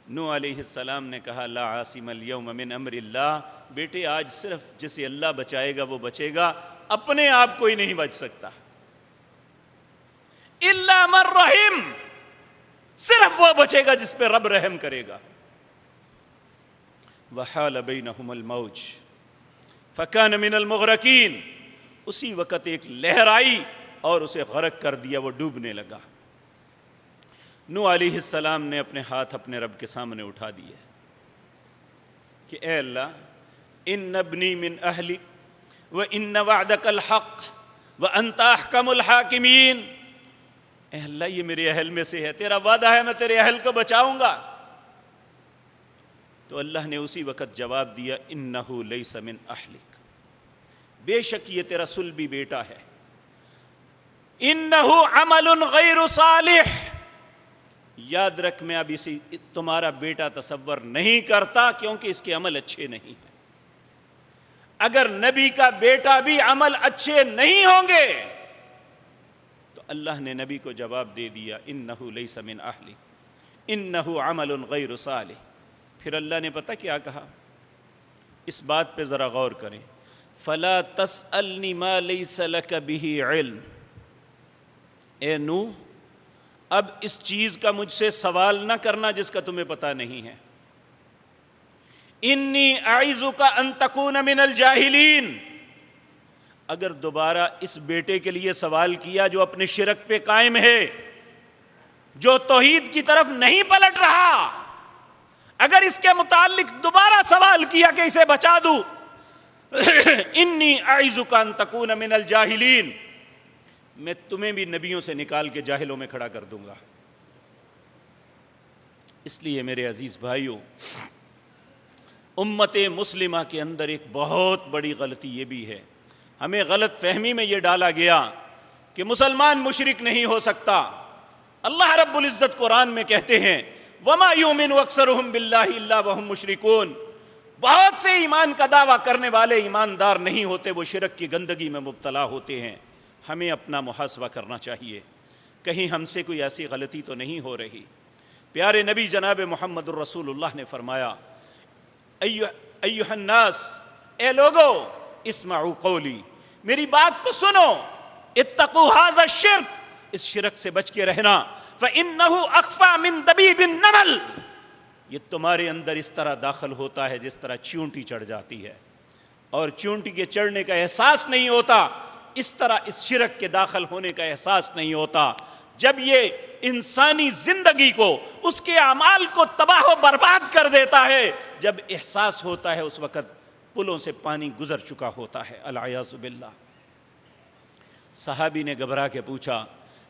نوح علیہ السلام نے کہا لا عاصم اليوم من امر اللہ، بیٹے آج صرف جسے اللہ بچائے گا وہ بچے گا، اپنے آپ کوئی نہیں بچ سکتا۔ الا من رحم، صرف وہ بچے گا جس پہ رب رحم کرے گا۔ وحال بینہم الموج فکان من المغرقین، اسی وقت ایک لہر آئی اور اسے غرق کر دیا، وہ ڈوبنے لگا۔ نوح علیہ السلام نے اپنے ہاتھ اپنے رب کے سامنے اٹھا دیے کہ اے اللہ ان ابنی من اہلی وان وعدک الحق وانت احکم الحاکمین، اے اللہ یہ میرے اہل میں سے ہے، تیرا وعدہ ہے میں تیرے اہل کو بچاؤں گا۔ تو اللہ نے اسی وقت جواب دیا انہ لیس من اہلک، بے شک یہ تیرا صلبی بیٹا ہے، انہ عمل غیر صالح، یاد رکھ میں اب اسی تمہارا بیٹا تصور نہیں کرتا کیونکہ اس کے عمل اچھے نہیں ہیں۔ اگر نبی کا بیٹا بھی عمل اچھے نہیں ہوں گے تو اللہ نے نبی کو جواب دے دیا انہ لیس من اہلک انہ عمل غیر صالح۔ پھر اللہ نے پتہ کیا کہا؟ اس بات پہ ذرا غور کریں، فلا تسألنی ما لیس لک بہ علم، اے نوح اب اس چیز کا مجھ سے سوال نہ کرنا جس کا تمہیں پتہ نہیں ہے۔ انی اعظک ان تکون من الجاہلین، اگر دوبارہ اس بیٹے کے لیے سوال کیا جو اپنے شرک پہ قائم ہے، جو توحید کی طرف نہیں پلٹ رہا، اگر اس کے متعلق دوبارہ سوال کیا کہ اسے بچا دوں، انی اعظک ان تکون من الجاہلین، میں تمہیں بھی نبیوں سے نکال کے جاہلوں میں کھڑا کر دوں گا۔ اس لیے میرے عزیز بھائیوں، امت مسلمہ کے اندر ایک بہت بڑی غلطی یہ بھی ہے، ہمیں غلط فہمی میں یہ ڈالا گیا کہ مسلمان مشرک نہیں ہو سکتا۔ اللہ رب العزت قرآن میں کہتے ہیں وَمَا يُؤْمِنُ أَكْثَرُهُم بِاللَّهِ إِلَّا وَهُم مُشْرِكُونَ، بہت سے ایمان کا دعویٰ کرنے والے ایماندار نہیں ہوتے، وہ شرک کی گندگی میں مبتلا ہوتے ہیں۔ ہمیں اپنا محاسبہ کرنا چاہیے، کہیں ہم سے کوئی ایسی غلطی تو نہیں ہو رہی۔ پیارے نبی جناب محمد الرسول اللہ نے فرمایا ایھا الناس، اے لوگو، اسمعوا قولی، میری بات کو سنو، اتقوا ھذا الشرک، اس شرک سے بچ کے رہنا، فإنہ اخفی من دبیب النمل، یہ تمہارے اندر اس طرح داخل ہوتا ہے جس طرح چیونٹی چڑھ جاتی ہے، اور چیونٹی کے چڑھنے کا احساس نہیں ہوتا، اس طرح اس شرک کے داخل ہونے کا احساس نہیں ہوتا۔ جب یہ انسانی زندگی کو، اس کے اعمال کو تباہ و برباد کر دیتا ہے، جب احساس ہوتا ہے اس وقت پلوں سے پانی گزر چکا ہوتا ہے، العیاذ باللہ۔ صحابی نے گھبرا کے پوچھا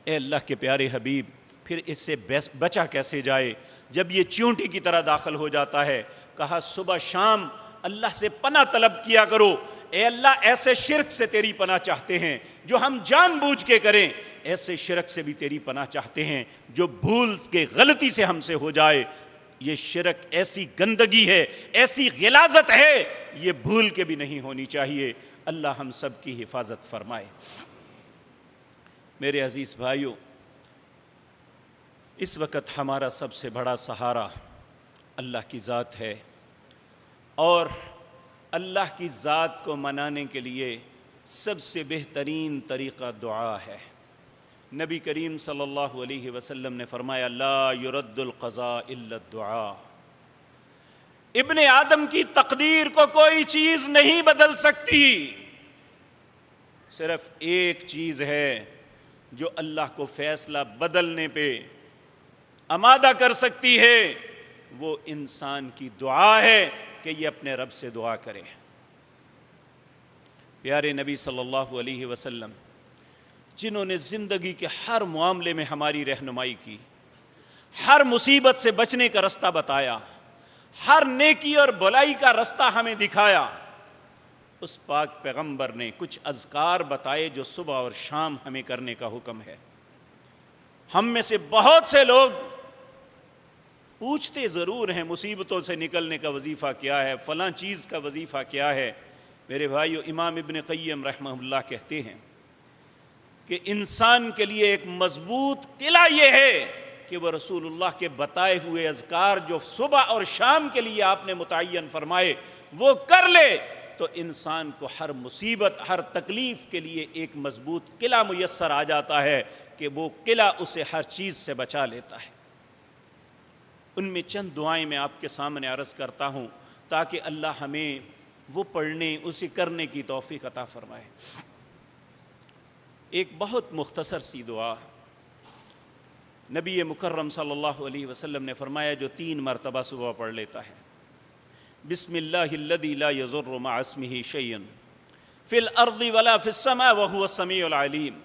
اے اللہ کے پیارے حبیب، پھر اس سے بچا کیسے جائے جب یہ چیونٹی کی طرح داخل ہو جاتا ہے؟ کہا صبح شام اللہ سے پناہ طلب کیا کرو، اے اللہ ایسے شرک سے تیری پناہ چاہتے ہیں جو ہم جان بوجھ کے کریں، ایسے شرک سے بھی تیری پناہ چاہتے ہیں جو بھول کے غلطی سے ہم سے ہو جائے۔ یہ شرک ایسی گندگی ہے، ایسی غلاظت ہے، یہ بھول کے بھی نہیں ہونی چاہیے۔ اللہ ہم سب کی حفاظت فرمائے۔ میرے عزیز بھائیوں، اس وقت ہمارا سب سے بڑا سہارا اللہ کی ذات ہے، اور اللہ کی ذات کو منانے کے لیے سب سے بہترین طریقہ دعا ہے۔ نبی کریم صلی اللہ علیہ وسلم نے فرمایا لا يرد القضاء الا الدعاء، ابن آدم کی تقدیر کو کوئی چیز نہیں بدل سکتی، صرف ایک چیز ہے جو اللہ کو فیصلہ بدلنے پہ آمادہ کر سکتی ہے، وہ انسان کی دعا ہے کہ یہ اپنے رب سے دعا کرے۔ پیارے نبی صلی اللہ علیہ وسلم جنہوں نے زندگی کے ہر معاملے میں ہماری رہنمائی کی، ہر مصیبت سے بچنے کا رستہ بتایا، ہر نیکی اور بھلائی کا رستہ ہمیں دکھایا، اس پاک پیغمبر نے کچھ اذکار بتائے جو صبح اور شام ہمیں کرنے کا حکم ہے۔ ہم میں سے بہت سے لوگ پوچھتے ضرور ہیں مصیبتوں سے نکلنے کا وظیفہ کیا ہے، فلاں چیز کا وظیفہ کیا ہے۔ میرے بھائیو، امام ابن قیم رحمہ اللہ کہتے ہیں کہ انسان کے لیے ایک مضبوط قلعہ یہ ہے کہ وہ رسول اللہ کے بتائے ہوئے اذکار جو صبح اور شام کے لیے آپ نے متعین فرمائے وہ کر لے، تو انسان کو ہر مصیبت، ہر تکلیف کے لیے ایک مضبوط قلعہ میسر آ جاتا ہے کہ وہ قلعہ اسے ہر چیز سے بچا لیتا ہے۔ ان میں چند دعائیں میں آپ کے سامنے عرض کرتا ہوں تاکہ اللہ ہمیں وہ پڑھنے، اسے کرنے کی توفیق عطا فرمائے۔ ایک بہت مختصر سی دعا، نبی مکرم صلی اللہ علیہ وسلم نے فرمایا جو 3 مرتبہ صبح پڑھ لیتا ہے، بسم اللہ الذی لا یضر مع اسمہ شیء فی الارض ولا فی السماء وہو السمیع العلیم۔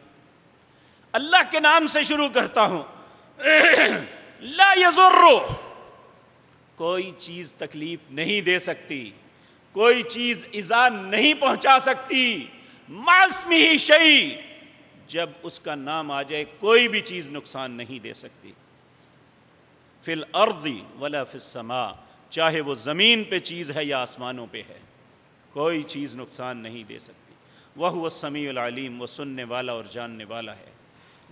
اللہ کے نام سے شروع کرتا ہوں، لا یضر، کوئی چیز تکلیف نہیں دے سکتی، کوئی چیز ایذا نہیں پہنچا سکتی، مع اسمہ شیء، جب اس کا نام آ جائے کوئی بھی چیز نقصان نہیں دے سکتی، فی الارض ولا فی السماء، چاہے وہ زمین پہ چیز ہے یا آسمانوں پہ ہے، کوئی چیز نقصان نہیں دے سکتی۔ وَهُوَ السَّمِيعُ الْعَلِيمُ، وہ سننے والا اور جاننے والا ہے۔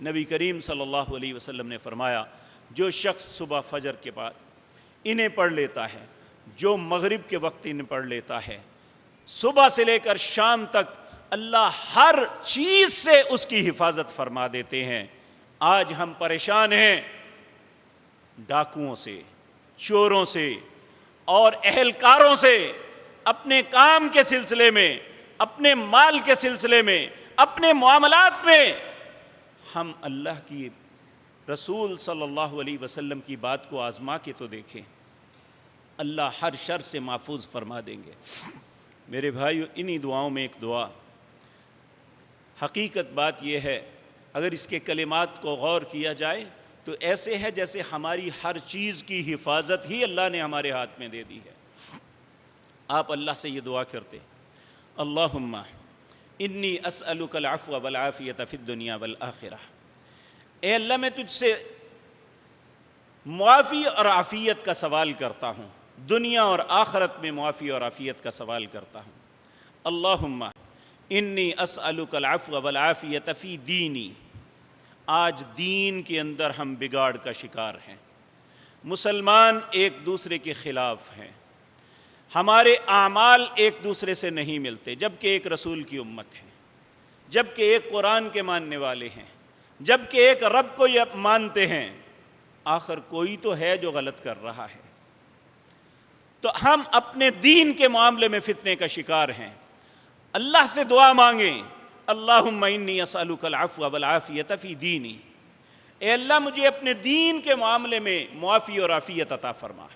نبی کریم صلی اللہ علیہ وسلم نے فرمایا جو شخص صبح فجر کے بعد انہیں پڑھ لیتا ہے، جو مغرب کے وقت انہیں پڑھ لیتا ہے، صبح سے لے کر شام تک اللہ ہر چیز سے اس کی حفاظت فرما دیتے ہیں۔ آج ہم پریشان ہیں ڈاکوؤں سے، چوروں سے اور اہلکاروں سے، اپنے کام کے سلسلے میں، اپنے مال کے سلسلے میں، اپنے معاملات میں۔ ہم اللہ کی رسول صلی اللہ علیہ وسلم کی بات کو آزما کے تو دیکھیں، اللہ ہر شر سے محفوظ فرما دیں گے۔ میرے بھائیو، انہی دعاؤں میں ایک دعا، حقیقت بات یہ ہے اگر اس کے کلمات کو غور کیا جائے تو ایسے ہے جیسے ہماری ہر چیز کی حفاظت ہی اللہ نے ہمارے ہاتھ میں دے دی ہے۔ آپ اللہ سے یہ دعا کرتے، اللہم انی اسألک العفو والعافیۃ فی الدنیا والآخرہ، اے اللہ میں تجھ سے معافی اور عافیت کا سوال کرتا ہوں، دنیا اور آخرت میں معافی اور عافیت کا سوال کرتا ہوں۔ اللہم انی اسألک العفو والعافیۃ فی دینی، آج دین کے اندر ہم بگاڑ کا شکار ہیں، مسلمان ایک دوسرے کے خلاف ہیں، ہمارے اعمال ایک دوسرے سے نہیں ملتے، جبکہ ایک رسول کی امت ہے، جبکہ ایک قرآن کے ماننے والے ہیں، جبکہ ایک رب کو یہ مانتے ہیں، آخر کوئی تو ہے جو غلط کر رہا ہے۔ تو ہم اپنے دین کے معاملے میں فتنے کا شکار ہیں۔ اللہ سے دعا مانگیں، اللہم انی اسألک العفو والعافیۃ فی دینی، اے اللہ مجھے اپنے دین کے معاملے میں معافی اور عافیت عطا فرما،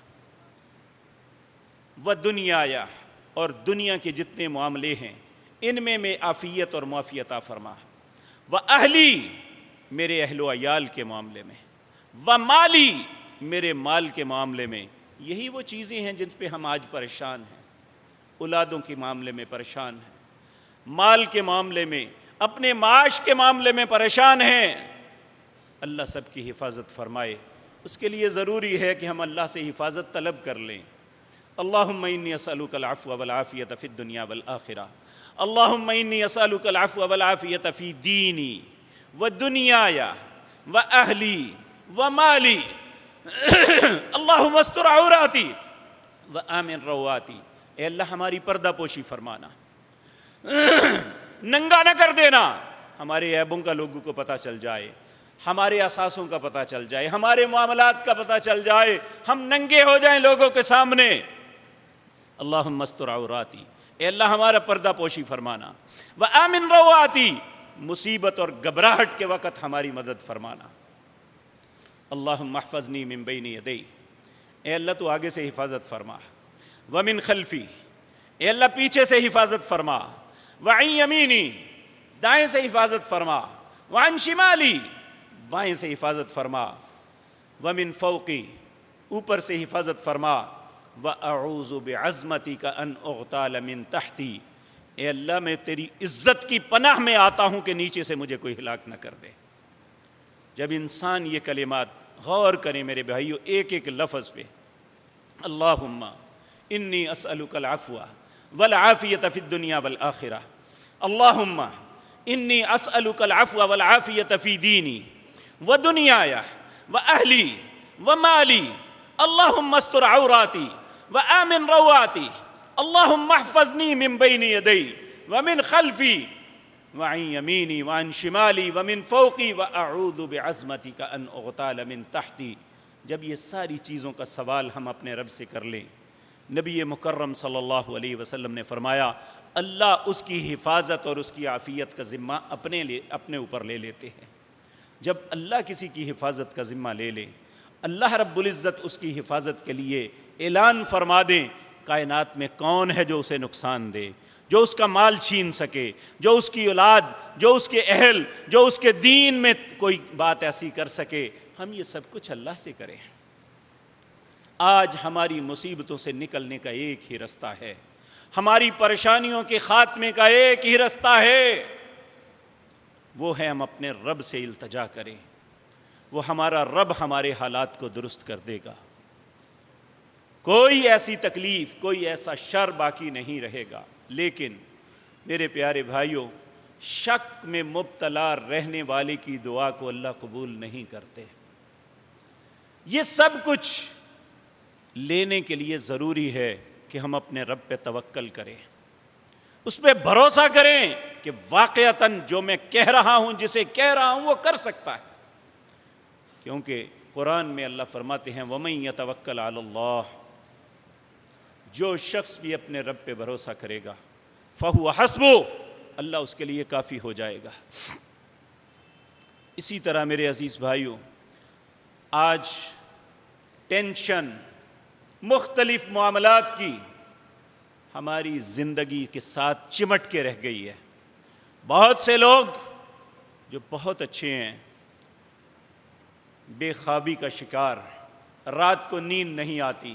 وَدُنْيَايَ، اور دنیا کے جتنے معاملے ہیں ان میں عافیت اور معافی عطا فرما، وَأَهْلِي، میرے اہل و عیال کے معاملے میں، وَمَالِي، میرے مال کے معاملے میں۔ یہی وہ چیزیں ہیں جن پہ ہم آج پریشان ہیں، اولادوں کے معاملے میں پریشان ہیں، مال کے معاملے میں، اپنے معاش کے معاملے میں پریشان ہیں۔ اللہ سب کی حفاظت فرمائے، اس کے لیے ضروری ہے کہ ہم اللہ سے حفاظت طلب کر لیں۔ اللہم انی اسألک العفو والعافیۃ فی الدنیا والآخرہ، اللہم انی اسألک العفو والعافیۃ فی دینی ودنیای واہلی ومالی، اللہم استر عوراتی وآمن رواتی، اے اللہ ہماری پردہ پوشی فرمانا، ننگا نہ کر دینا، ہمارے عیبوں کا لوگوں کو پتہ چل جائے، ہمارے اثاثوں کا پتہ چل جائے، ہمارے معاملات کا پتہ چل جائے، ہم ننگے ہو جائیں لوگوں کے سامنے۔ اللہم استر عوراتی، اے اللہ ہمارا پردہ پوشی فرمانا، وآمن رواتی، مصیبت اور گھبراہٹ کے وقت ہماری مدد فرمانا۔ اللہم احفظنی من بین یدی، اے اللہ تو آگے سے حفاظت فرما، ومن خلفی، اے اللہ پیچھے سے حفاظت فرما، وعن یمینی، دائیں سے حفاظت فرما، وعن شمالی، بائیں سے حفاظت فرما، ومن فوقی، اوپر سے حفاظت فرما، وَأَعُوذُ بِعَظْمَتِكَ أَنْ أُغْتَالَ مِنْ تَحْتِي، اے اللہ میں تیری عزت کی پناہ میں آتا ہوں کہ نیچے سے مجھے کوئی ہلاک نہ کر دے۔ جب انسان یہ کلمات غور کریں میرے بھائیو، ایک ایک لفظ پہ، اللہم انی اسألک العفو والعافیۃ فی الدنیا والآخرہ، اللہم انی اسألک العفو والعافیۃ فی دینی ودنیای واہلی ومالی، اللہم استر عوراتی وآمن رواتی، اللہم احفظنی من بین یدی ومن خلفی وعن یمینی وعن شمالی ومن فوقی واعوذ بعظمتک ان اغتال من تحتی۔ جب یہ ساری چیزوں کا سوال ہم اپنے رب سے کر لیں، نبی مکرم صلی اللہ علیہ وسلم نے فرمایا اللہ اس کی حفاظت اور اس کی عافیت کا ذمہ اپنے اوپر لے لیتے ہیں۔ جب اللہ کسی کی حفاظت کا ذمہ لے لے، اللہ رب العزت اس کی حفاظت کے لیے اعلان فرما دیں، کائنات میں کون ہے جو اسے نقصان دے، جو اس کا مال چھین سکے، جو اس کی اولاد، جو اس کے اہل، جو اس کے دین میں کوئی بات ایسی کر سکے، ہم یہ سب کچھ اللہ سے کریں۔ آج ہماری مصیبتوں سے نکلنے کا ایک ہی رستہ ہے، ہماری پریشانیوں کے خاتمے کا ایک ہی رستہ ہے، وہ ہے ہم اپنے رب سے التجا کریں، وہ ہمارا رب ہمارے حالات کو درست کر دے گا۔ کوئی ایسی تکلیف، کوئی ایسا شر باقی نہیں رہے گا۔ لیکن میرے پیارے بھائیوں، شک میں مبتلا رہنے والے کی دعا کو اللہ قبول نہیں کرتے۔ یہ سب کچھ لینے کے لیے ضروری ہے کہ ہم اپنے رب پہ توکل کریں، اس پہ بھروسہ کریں کہ واقعتاً جو میں کہہ رہا ہوں، جسے کہہ رہا ہوں، وہ کر سکتا ہے۔ کیونکہ قرآن میں اللہ فرماتے ہیں وَمَن يَتَوَكَّلْ عَلَى اللَّهِ، جو شخص بھی اپنے رب پہ بھروسہ کرے گا فَهُوَ حَسْبُهُ، اللہ اس کے لیے کافی ہو جائے گا۔ اسی طرح میرے عزیز بھائیوں، آج ٹینشن مختلف معاملات کی ہماری زندگی کے ساتھ چمٹ کے رہ گئی ہے۔ بہت سے لوگ جو بہت اچھے ہیں، بے خوابی کا شکار، رات کو نیند نہیں آتی،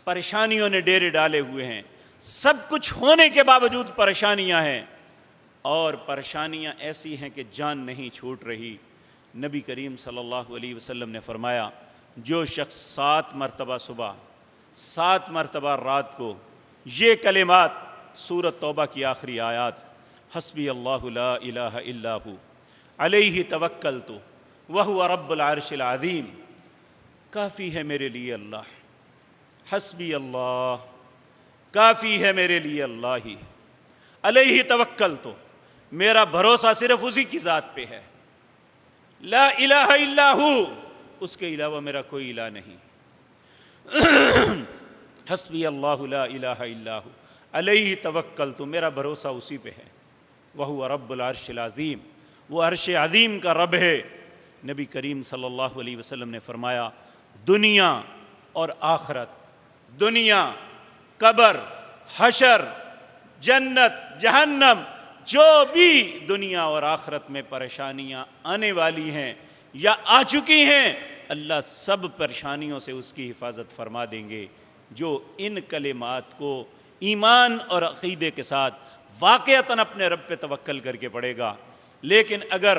پریشانیوں نے ڈیرے ڈالے ہوئے ہیں، سب کچھ ہونے کے باوجود پریشانیاں ہیں، اور پریشانیاں ایسی ہیں کہ جان نہیں چھوٹ رہی۔ نبی کریم صلی اللہ علیہ وسلم نے فرمایا، جو شخص 7 مرتبہ صبح 7 مرتبہ رات کو یہ کلمات، سورۃ توبہ کی آخری آیات، حسبی اللہ لا الہ الا ہو علیہ توکلت وہو رب العرش العظیم، کافی ہے میرے لیے اللہ، حسبی اللہ، کافی ہے میرے لیے اللہ ہی، علیہ توکلت، میرا بھروسہ صرف اسی کی ذات پہ ہے، لا الہ الا ہو، اس کے علاوہ میرا کوئی الہ نہیں، حسبی اللہ لا الہ الا ہو علیہ توکلت، میرا بھروسہ اسی پہ ہے، وہو رب العرش العظیم، وہ عرش عظیم کا رب ہے۔ نبی کریم صلی اللہ علیہ وسلم نے فرمایا، دنیا اور آخرت، دنیا، قبر، حشر، جنت، جہنم، جو بھی دنیا اور آخرت میں پریشانیاں آنے والی ہیں یا آ چکی ہیں، اللہ سب پریشانیوں سے اس کی حفاظت فرما دیں گے جو ان کلمات کو ایمان اور عقیدے کے ساتھ واقعتاً اپنے رب پہ توکل کر کے پڑھے گا۔ لیکن اگر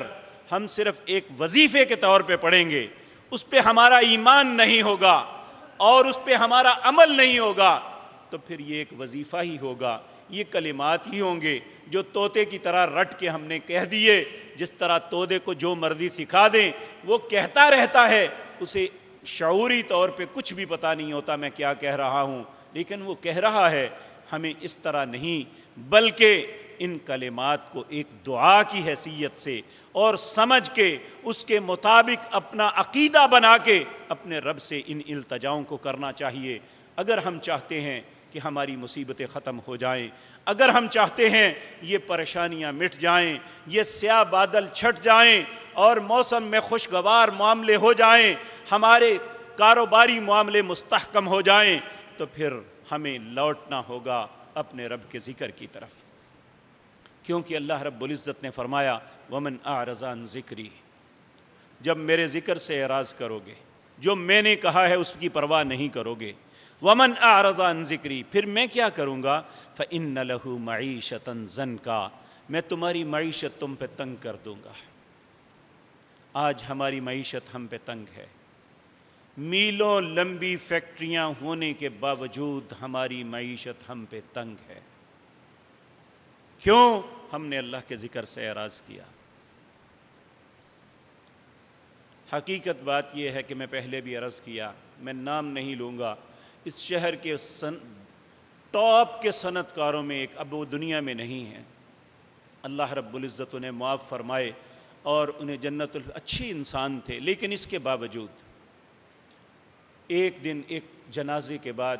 ہم صرف ایک وظیفے کے طور پہ پڑھیں گے، اس پہ ہمارا ایمان نہیں ہوگا اور اس پہ ہمارا عمل نہیں ہوگا، تو پھر یہ ایک وظیفہ ہی ہوگا، یہ کلمات ہی ہوں گے جو طوطے کی طرح رٹ کے ہم نے کہہ دیے۔ جس طرح طوطے کو جو مرضی سکھا دیں وہ کہتا رہتا ہے، اسے شعوری طور پہ کچھ بھی پتہ نہیں ہوتا میں کیا کہہ رہا ہوں، لیکن وہ کہہ رہا ہے۔ ہمیں اس طرح نہیں، بلکہ ان کلمات کو ایک دعا کی حیثیت سے اور سمجھ کے اس کے مطابق اپنا عقیدہ بنا کے اپنے رب سے ان التجاؤں کو کرنا چاہیے۔ اگر ہم چاہتے ہیں کہ ہماری مصیبتیں ختم ہو جائیں، اگر ہم چاہتے ہیں یہ پریشانیاں مٹ جائیں، یہ سیاہ بادل چھٹ جائیں اور موسم میں خوشگوار معاملے ہو جائیں، ہمارے کاروباری معاملے مستحکم ہو جائیں، تو پھر ہمیں لوٹنا ہوگا اپنے رب کے ذکر کی طرف، کیونکہ اللہ رب العزت نے فرمایا، وَمَنْ أَعْرَضَ عَنْ ذِكْرِي، جب میرے ذکر سے اعراض کرو گے، جو میں نے کہا ہے اس کی پرواہ نہیں کرو گے، وَمَنْ أَعْرَضَ عَنْ ذِكْرِي، پھر میں کیا کروں گا، فَإِنَّ لَهُ مَعِيشَةً ضَنْكًا، میں تمہاری معیشت تم پہ تنگ کر دوں گا۔ آج ہماری معیشت ہم پہ تنگ ہے، میلوں لمبی فیکٹریاں ہونے کے باوجود ہماری معیشت ہم پہ تنگ ہے۔ کیوں؟ ہم نے اللہ کے ذکر سے اعراض کیا۔ حقیقت بات یہ ہے کہ میں پہلے بھی عرض کیا، میں نام نہیں لوں گا، اس شہر کے ٹاپ کے صنعت کاروں میں ایک، اب وہ دنیا میں نہیں ہیں، اللہ رب العزت انہیں معاف فرمائے اور انہیں جنت اچھی انسان تھے، لیکن اس کے باوجود ایک دن ایک جنازے کے بعد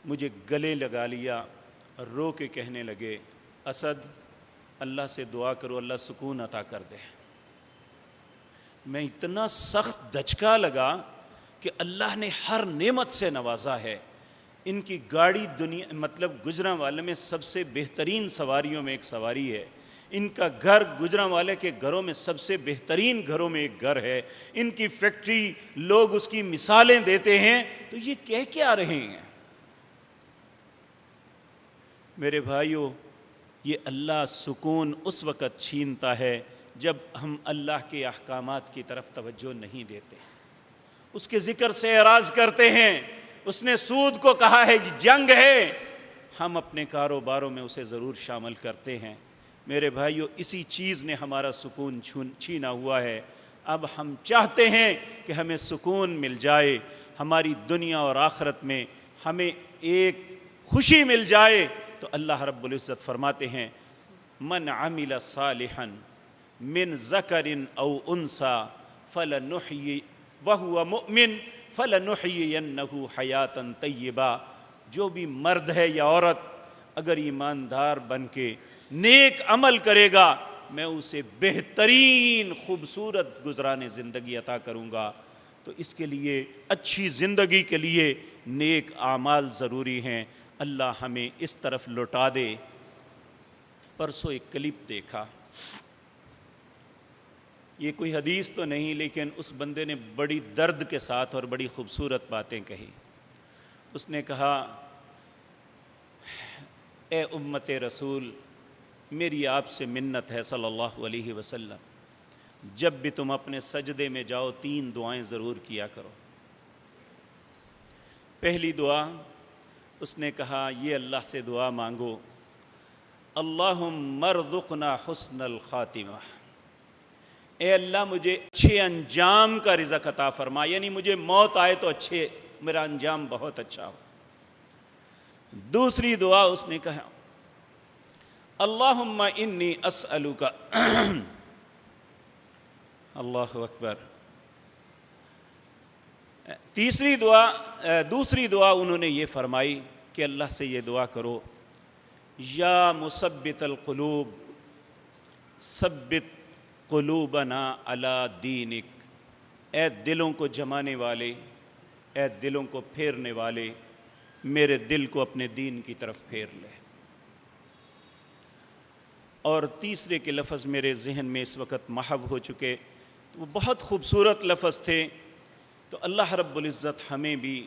مجھے گلے لگا لیا اور رو کے کہنے لگے، اسد اللہ سے دعا کرو اللہ سکون عطا کر دے۔ میں اتنا سخت دھچکا لگا کہ اللہ نے ہر نعمت سے نوازا ہے۔ ان کی گاڑی دنیا گجرانوالے میں سب سے بہترین سواریوں میں ایک سواری ہے، ان کا گھر گجرانوالے کے گھروں میں سب سے بہترین گھروں میں ایک گھر ہے، ان کی فیکٹری لوگ اس کی مثالیں دیتے ہیں، تو یہ کہہ کیا رہے ہیں؟ میرے بھائیو، یہ اللہ سکون اس وقت چھینتا ہے جب ہم اللہ کے احکامات کی طرف توجہ نہیں دیتے، اس کے ذکر سے اعراض کرتے ہیں۔ اس نے سود کو کہا ہے جنگ ہے، ہم اپنے کاروباروں میں اسے ضرور شامل کرتے ہیں۔ میرے بھائیو، اسی چیز نے ہمارا سکون چھینا ہوا ہے۔ اب ہم چاہتے ہیں کہ ہمیں سکون مل جائے، ہماری دنیا اور آخرت میں ہمیں ایک خوشی مل جائے، تو اللہ رب العزت فرماتے ہیں، من عمل صالحا من ذکر او انثى فلنحیی وہو مؤمن فلنحیینہ حیاتا طیبہ، جو بھی مرد ہے یا عورت اگر ایماندار بن کے نیک عمل کرے گا، میں اسے بہترین خوبصورت گزرانے زندگی عطا کروں گا۔ تو اس کے لیے، اچھی زندگی کے لیے نیک اعمال ضروری ہیں۔ اللہ ہمیں اس طرف لوٹا دے۔ پرسوں ایک کلپ دیکھا، یہ کوئی حدیث تو نہیں، لیکن اس بندے نے بڑی درد کے ساتھ اور بڑی خوبصورت باتیں کہی۔ اس نے کہا، اے امت رسول، میری آپ سے منت ہے صلی اللہ علیہ وسلم، جب بھی تم اپنے سجدے میں جاؤ 3 دعائیں ضرور کیا کرو۔ پہلی دعا اس نے کہا، یہ اللہ سے دعا مانگو، اللہم ارزقنا حسن الخاتمہ، اے اللہ مجھے اچھے انجام کا رزق عطا فرما، یعنی مجھے موت آئے تو میرا انجام بہت اچھا ہو۔ دوسری دعا اس نے کہا، اللہم انی اسألک اللہ اکبر۔ دوسری دعا انہوں نے یہ فرمائی کہ اللہ سے یہ دعا کرو، یا مثبت القلوب ثبت قلوبنا علی دینک، اے دلوں کو جمانے والے، اے دلوں کو پھیرنے والے، میرے دل کو اپنے دین کی طرف پھیر لے۔ اور تیسرے کے لفظ میرے ذہن میں اس وقت محو ہو چکے، وہ بہت خوبصورت لفظ تھے۔ تو اللہ رب العزت ہمیں بھی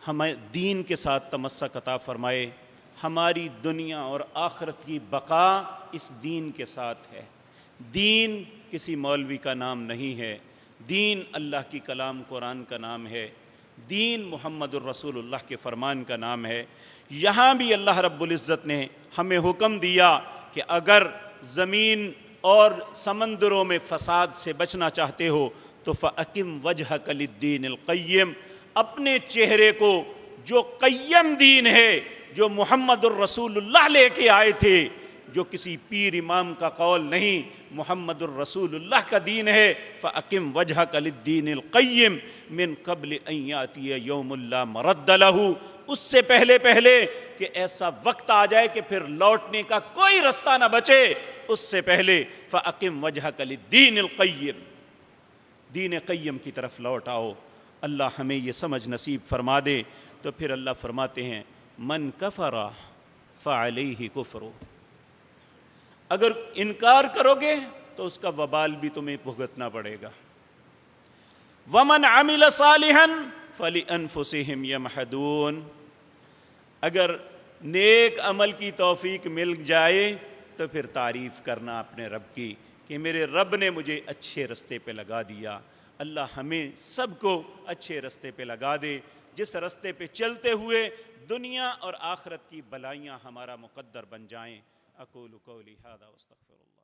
ہمیں دین کے ساتھ تمسک عطا فرمائے۔ ہماری دنیا اور آخرت کی بقا اس دین کے ساتھ ہے۔ دین کسی مولوی کا نام نہیں ہے، دین اللہ کی کلام قرآن کا نام ہے، دین محمد الرسول اللہ کے فرمان کا نام ہے۔ یہاں بھی اللہ رب العزت نے ہمیں حکم دیا کہ اگر زمین اور سمندروں میں فساد سے بچنا چاہتے ہو تو فَأَقِمْ وَجْهَكَ لِلدِّينِ الْقَيِّمِ، اپنے چہرے کو جو قیم دین ہے، جو محمد الرسول اللہ لے کے آئے تھے، جو کسی پیر امام کا قول نہیں، محمد الرسول اللہ کا دین ہے، فَأَقِمْ وَجْهَكَ لِلدِّينِ الْقَيِّمِ مِنْ قَبْلِ أَنْ يَأْتِيَ يَوْمٌ لَا مَرَدَّ لَهُ، اس سے پہلے کہ ایسا وقت آ جائے کہ پھر لوٹنے کا کوئی رستہ نہ بچے، اس سے پہلے فَأَقِمْ وَجْهَكَ لِلدِّينِ الْقَيِّمِ، دین قیم کی طرف لوٹ آؤ۔ اللہ ہمیں یہ سمجھ نصیب فرما دے۔ تو پھر اللہ فرماتے ہیں، من کفر فعلیہ کفر، اگر انکار کرو گے تو اس کا وبال بھی تمہیں بھگتنا پڑے گا۔ ومن عمل صالحا فلانفسہم یمحدون، اگر نیک عمل کی توفیق مل جائے تو پھر تعریف کرنا اپنے رب کی کہ میرے رب نے مجھے اچھے رستے پہ لگا دیا۔ اللہ ہمیں سب کو اچھے رستے پہ لگا دے، جس رستے پہ چلتے ہوئے دنیا اور آخرت کی بلائیاں ہمارا مقدر بن جائیں۔ اقول قولی ھذا واستغفر اللہ۔